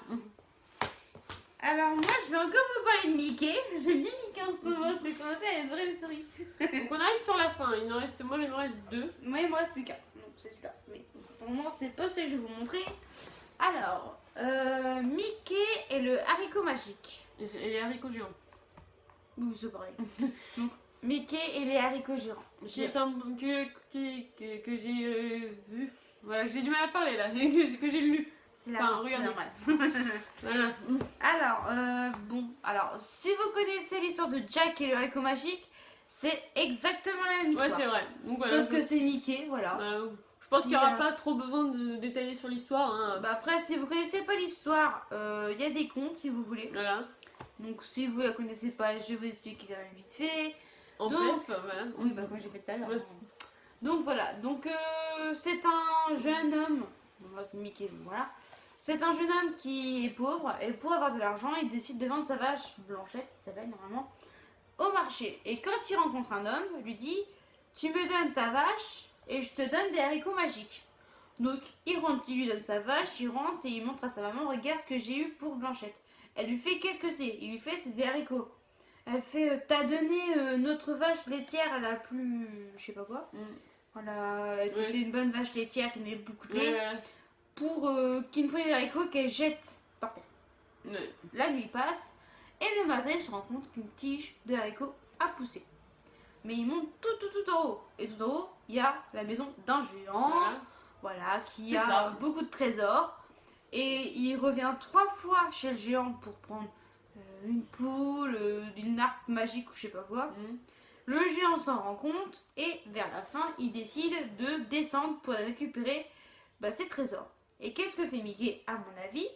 Alors moi je vais encore vous parler de Mickey. J'aime bien Mickey en ce moment, je vais commencer à adorer les souris. Donc on arrive sur la fin, il me reste 2. Moi il me reste plus qu'un, donc c'est celui-là. Mais pour le moment c'est pas celui que je vais vous montrer. Alors, Mickey et le haricot magique. Et les haricots géants. Oui, c'est pareil. Donc, Mickey et les haricots géants. Que j'ai vu. Voilà, que j'ai du mal à parler là, que j'ai lu. C'est la Enfin, fin, regardez. normal. Voilà. Alors, si vous connaissez l'histoire de Jack et le haricot magique, c'est exactement la même histoire. Ouais, c'est vrai. Donc, voilà, Sauf que c'est Mickey, voilà. Je pense qu'il n'y aura pas trop besoin de détailler sur l'histoire. Hein. Bah après, si vous connaissez pas l'histoire, il y a des contes si vous voulez. Voilà. Donc si vous la connaissez pas, je vais vous expliquer quand même vite fait. En Donc, bref, voilà. Oui, bah moi j'ai fait tout à l'heure. Ouais. Donc voilà, donc c'est un jeune homme, c'est Mickey, voilà. C'est un jeune homme qui est pauvre et pour avoir de l'argent, il décide de vendre sa vache Blanchette, qui s'appelle normalement, au marché. Et quand il rencontre un homme, il lui dit « Tu me donnes ta vache et je te donne des haricots magiques. » Donc il rentre, il lui donne sa vache, il rentre et il montre à sa maman « Regarde ce que j'ai eu pour Blanchette. » Elle lui fait « Qu'est-ce que c'est ?» Il lui fait « C'est des haricots. » Elle fait « T'as donné notre vache laitière à la plus... je sais pas quoi. Voilà, c'est une bonne vache laitière qui met beaucoup de lait. Pour qu'il ne prenne des haricots qu'elle jette par terre. La nuit passe et le matin il se rend compte qu'une tige de haricots a poussé. Mais il monte tout en haut. Et tout en haut, il y a la maison d'un géant. Voilà, qui a beaucoup de trésors. Et il revient 3 fois chez le géant pour prendre une poule, une harpe magique ou je sais pas quoi. Le géant s'en rend compte et vers la fin, il décide de descendre pour récupérer ses trésors. Et qu'est-ce que fait Mickey à mon avis?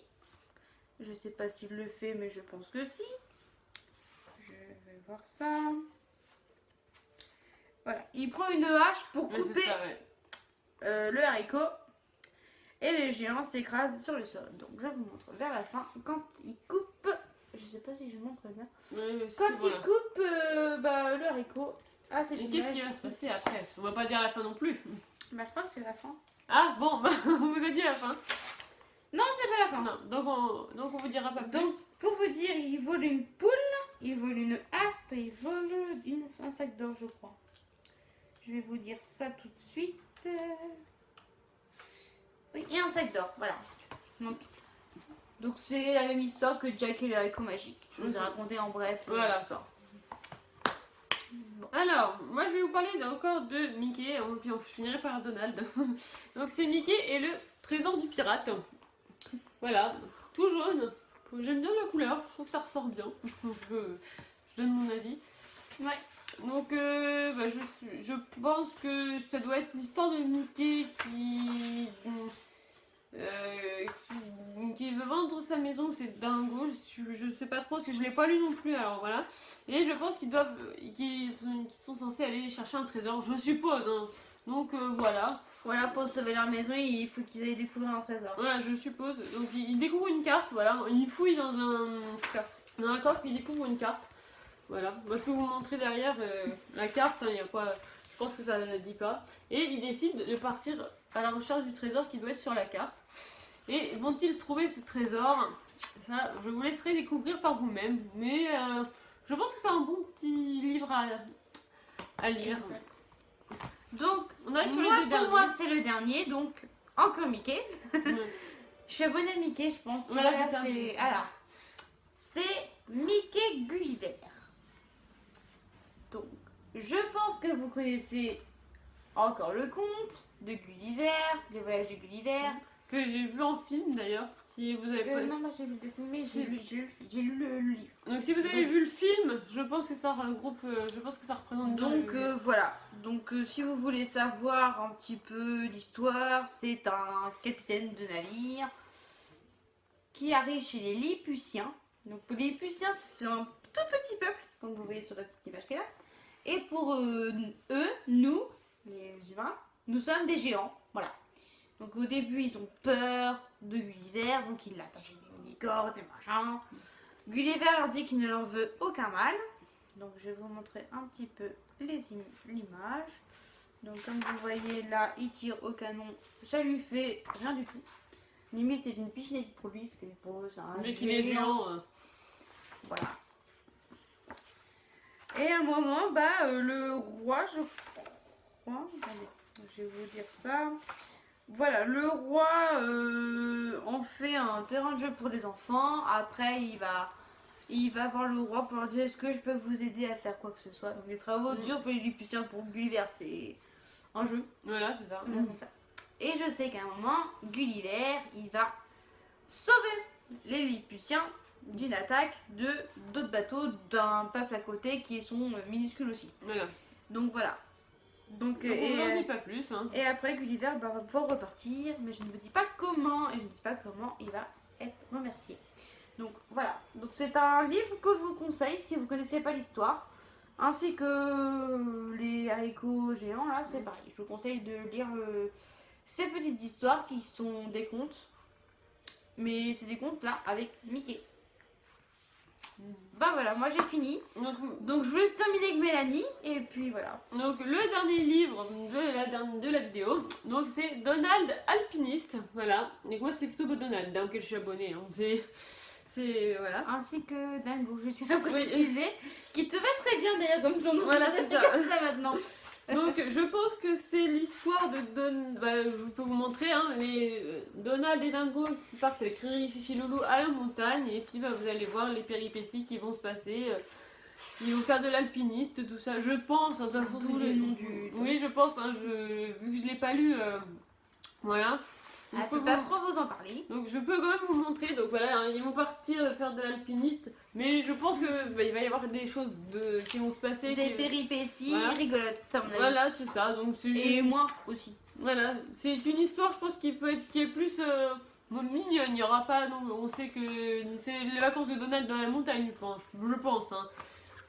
Je sais pas s'il le fait, mais je pense que si. Je vais voir ça. Voilà, il prend une hache pour couper le haricot. Et le géant s'écrase sur le sol. Donc je vous montre vers la fin, quand il coupe... Je sais pas si je montre bien. Quand il coupe le haricot, Ah, c'est Et qu'est-ce qui va se passer après? On va pas dire la fin non plus. Bah, je pense que c'est la fin. Ah bon, bah, on vous a dit la fin. Non, c'est pas la fin. Non, donc on vous dira pas plus. Donc, pour vous dire, il vole une poule, il vole une harpe et il vole un sac d'or, je crois. Je vais vous dire ça tout de suite. Oui, et un sac d'or, voilà. Donc c'est la même histoire que Jack et l'haricot magique. Je vous ai raconté en bref Voilà. l'histoire. Bon. Alors, moi je vais vous parler encore de Mickey, et puis on finirait par Donald. Donc c'est Mickey et le trésor du pirate. Voilà, tout jaune. J'aime bien la couleur, je trouve que ça ressort bien. Je donne mon avis. Ouais. Donc je pense que ça doit être l'histoire de Mickey qui veut vendre sa maison, c'est dingo, je sais pas trop, parce que je l'ai pas lu non plus, alors voilà. Et je pense qu'ils sont censés aller chercher un trésor, je suppose, hein. Donc voilà. Voilà, pour sauver leur maison, il faut qu'ils aillent découvrir un trésor. Voilà, je suppose. Donc ils découvrent une carte, voilà, ils fouillent dans un coffre, ils découvrent une carte. Voilà, moi je peux vous montrer derrière la carte, hein, y a pas, je pense que ça ne dit pas. Et ils décident de partir à la recherche du trésor qui doit être sur la carte. Et vont-ils trouver ce trésor? Ça, je vous laisserai découvrir par vous-même. Mais je pense que c'est un bon petit livre à lire. Exact. Donc, on arrive sur les Moi, deux pour derniers. moi, c'est le dernier, donc encore Mickey. Ouais. Je suis abonnée à Mickey, je pense. Voilà, Voilà, c'est ça. c'est... Alors, c'est Mickey Gulliver. Donc, je pense que vous connaissez encore le conte de Gulliver, les voyages de Gulliver. Que j'ai vu en film d'ailleurs. Si vous avez pas... Non, moi j'ai lu le dessin animé, j'ai lu le livre. Donc si vous avez vu le film, je pense que ça regroupe, je pense que ça représente bien Donc le- voilà, donc si vous voulez savoir un petit peu l'histoire, c'est un capitaine de navire qui arrive chez les Lilliputiens. Donc les Lilliputiens, c'est un tout petit peuple, comme vous voyez sur la petite image qu'il y a là. Et pour eux, nous, les humains, nous sommes des géants, voilà. Donc au début, ils ont peur de Gulliver, donc ils l'attachent avec des mini-corps, des machins. Gulliver leur dit qu'il ne leur veut aucun mal. Donc je vais vous montrer un petit peu l'image. Donc comme vous voyez là, il tire au canon, ça lui fait rien du tout. Limite c'est une pichenette pour lui, parce que pour eux c'est un Vu qu'il est géant. Voilà. Et à un moment, le roi, je crois, attendez, je vais vous dire ça. Voilà, le roi en fait un terrain de jeu pour les enfants. Après, il va voir le roi pour leur dire: est-ce que je peux vous aider à faire quoi que ce soit. Donc les travaux durs pour les Lilliputiens, pour Gulliver, c'est un jeu. Voilà, c'est ça. Comme ça. Et je sais qu'à un moment, Gulliver, il va sauver les Lilliputiens d'une attaque de d'autres bateaux d'un peuple à côté qui sont minuscules aussi. Voilà. Donc voilà. Donc, Donc on n'en dit pas plus. Hein. et après Gulliver va pouvoir repartir, mais je ne vous dis pas comment, et je ne dis pas comment il va être remercié. Donc voilà, donc c'est un livre que je vous conseille si vous ne connaissez pas l'histoire, ainsi que les haricots géants, là c'est pareil. Je vous conseille de lire ces petites histoires qui sont des contes, mais c'est des contes là avec Mickey. Bah voilà, moi j'ai fini. Donc je vous laisse terminer avec Mélanie, et puis voilà. Donc le dernier livre de la vidéo, donc c'est Donald Alpiniste, voilà. Donc moi c'est plutôt Donald, dans lequel je suis abonnée, hein. C'est voilà. Ainsi que Dingo, je tiens à Oui. préciser, qui te va très bien d'ailleurs comme son nom. Voilà, c'est ça. Comme ça maintenant. Donc je pense que c'est l'histoire de je peux vous montrer, hein, Donald et Dingo qui partent avec Riri, Fifi, Loulou à la montagne, et puis vous allez voir les péripéties qui vont se passer. Ils vont faire de l'alpiniste, tout ça, je pense, hein, de toute façon D'où c'est le nom du... Oui, je pense, hein, vu que je l'ai pas lu, voilà. Je Je peux peux pas vous- trop vous en parler. Donc je peux quand même vous montrer, donc voilà, hein, ils vont partir faire de l'alpiniste, mais je pense que il va y avoir des choses qui vont se passer. Des péripéties Voilà. rigolotes, à mon avis. Voilà, c'est ça, donc c'est Et moi aussi. voilà, c'est une histoire, je pense, qui est plus mignonne. Il y aura pas, non, on sait que c'est les vacances de Donald dans la montagne, je pense, hein.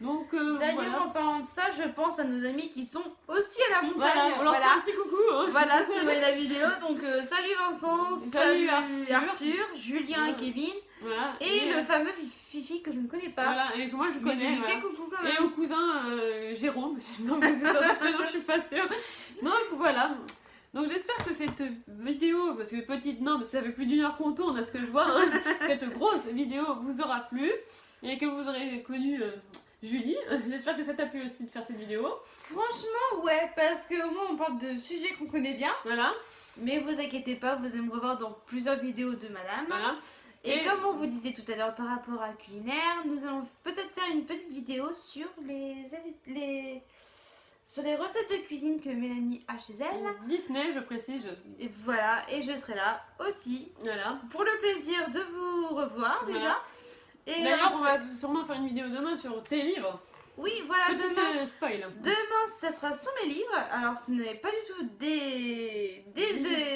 Donc D'ailleurs, voilà. en parlant de ça, je pense à nos amis qui sont aussi à la montagne. Voilà, on leur fait un petit coucou. Hein. Voilà, c'est la vidéo. Donc, salut Vincent, Salut Arthur, Julien Ouais. et Kevin. Voilà. Et le fameux Fifi que je ne connais pas. Voilà, et que moi je Mais connais. je lui Voilà. fais coucou quand Et même. au cousin Jérôme, non, mais c'est ça son prénom, je suis pas sûre. Donc voilà. Donc j'espère que cette vidéo, parce que petite, non, mais ça fait plus d'1 heure qu'on tourne à ce que je vois, hein, cette grosse vidéo vous aura plu et que vous aurez connu Julie. J'espère que ça t'a plu aussi de faire cette vidéo. Franchement, ouais, parce qu'au moins on parle de sujets qu'on connaît bien. Voilà, Mais vous inquiétez pas, vous allez me revoir dans plusieurs vidéos de madame. voilà. Et comme on vous disait tout à l'heure par rapport à culinaire, nous allons peut-être faire une petite vidéo sur sur les recettes de cuisine que Mélanie a chez elle. Disney, je précise. Et voilà, et je serai là aussi Voilà. pour le plaisir de vous revoir déjà. Voilà. Et D'ailleurs, on va sûrement faire une vidéo demain sur tes livres. oui, voilà, Petite demain. spoil. Demain, ça sera sur mes livres. Alors, ce n'est pas du tout Des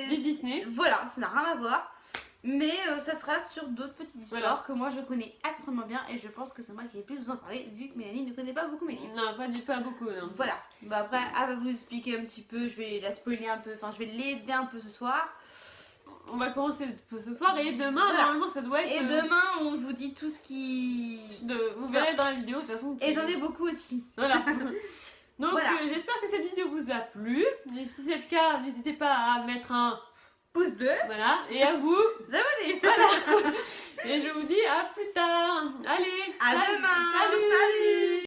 Disney. Voilà, ça n'a rien à voir. Mais ça sera sur d'autres petites histoires Voilà. que moi je connais extrêmement bien. Et je pense que c'est moi qui ai plus vous en parler, vu que Mélanie ne connaît pas beaucoup mes livres. Non, pas beaucoup. Non. Voilà. Bah après, elle va vous expliquer un petit peu. Je vais la spoiler un peu. Enfin, je vais l'aider un peu ce soir. On va commencer ce soir et demain, Voilà. normalement, ça doit être. Et demain, on vous dit tout ce qui. Vous verrez dans la vidéo de toute façon. Et j'en ai beaucoup aussi. Voilà. Donc Voilà. j'espère que cette vidéo vous a plu. Et si c'est le cas, n'hésitez pas à mettre un Pouce bleu. voilà. Et à vous. Abonnez. Voilà. Et je vous dis à plus tard. Allez. À salut, demain. Salut. Salut.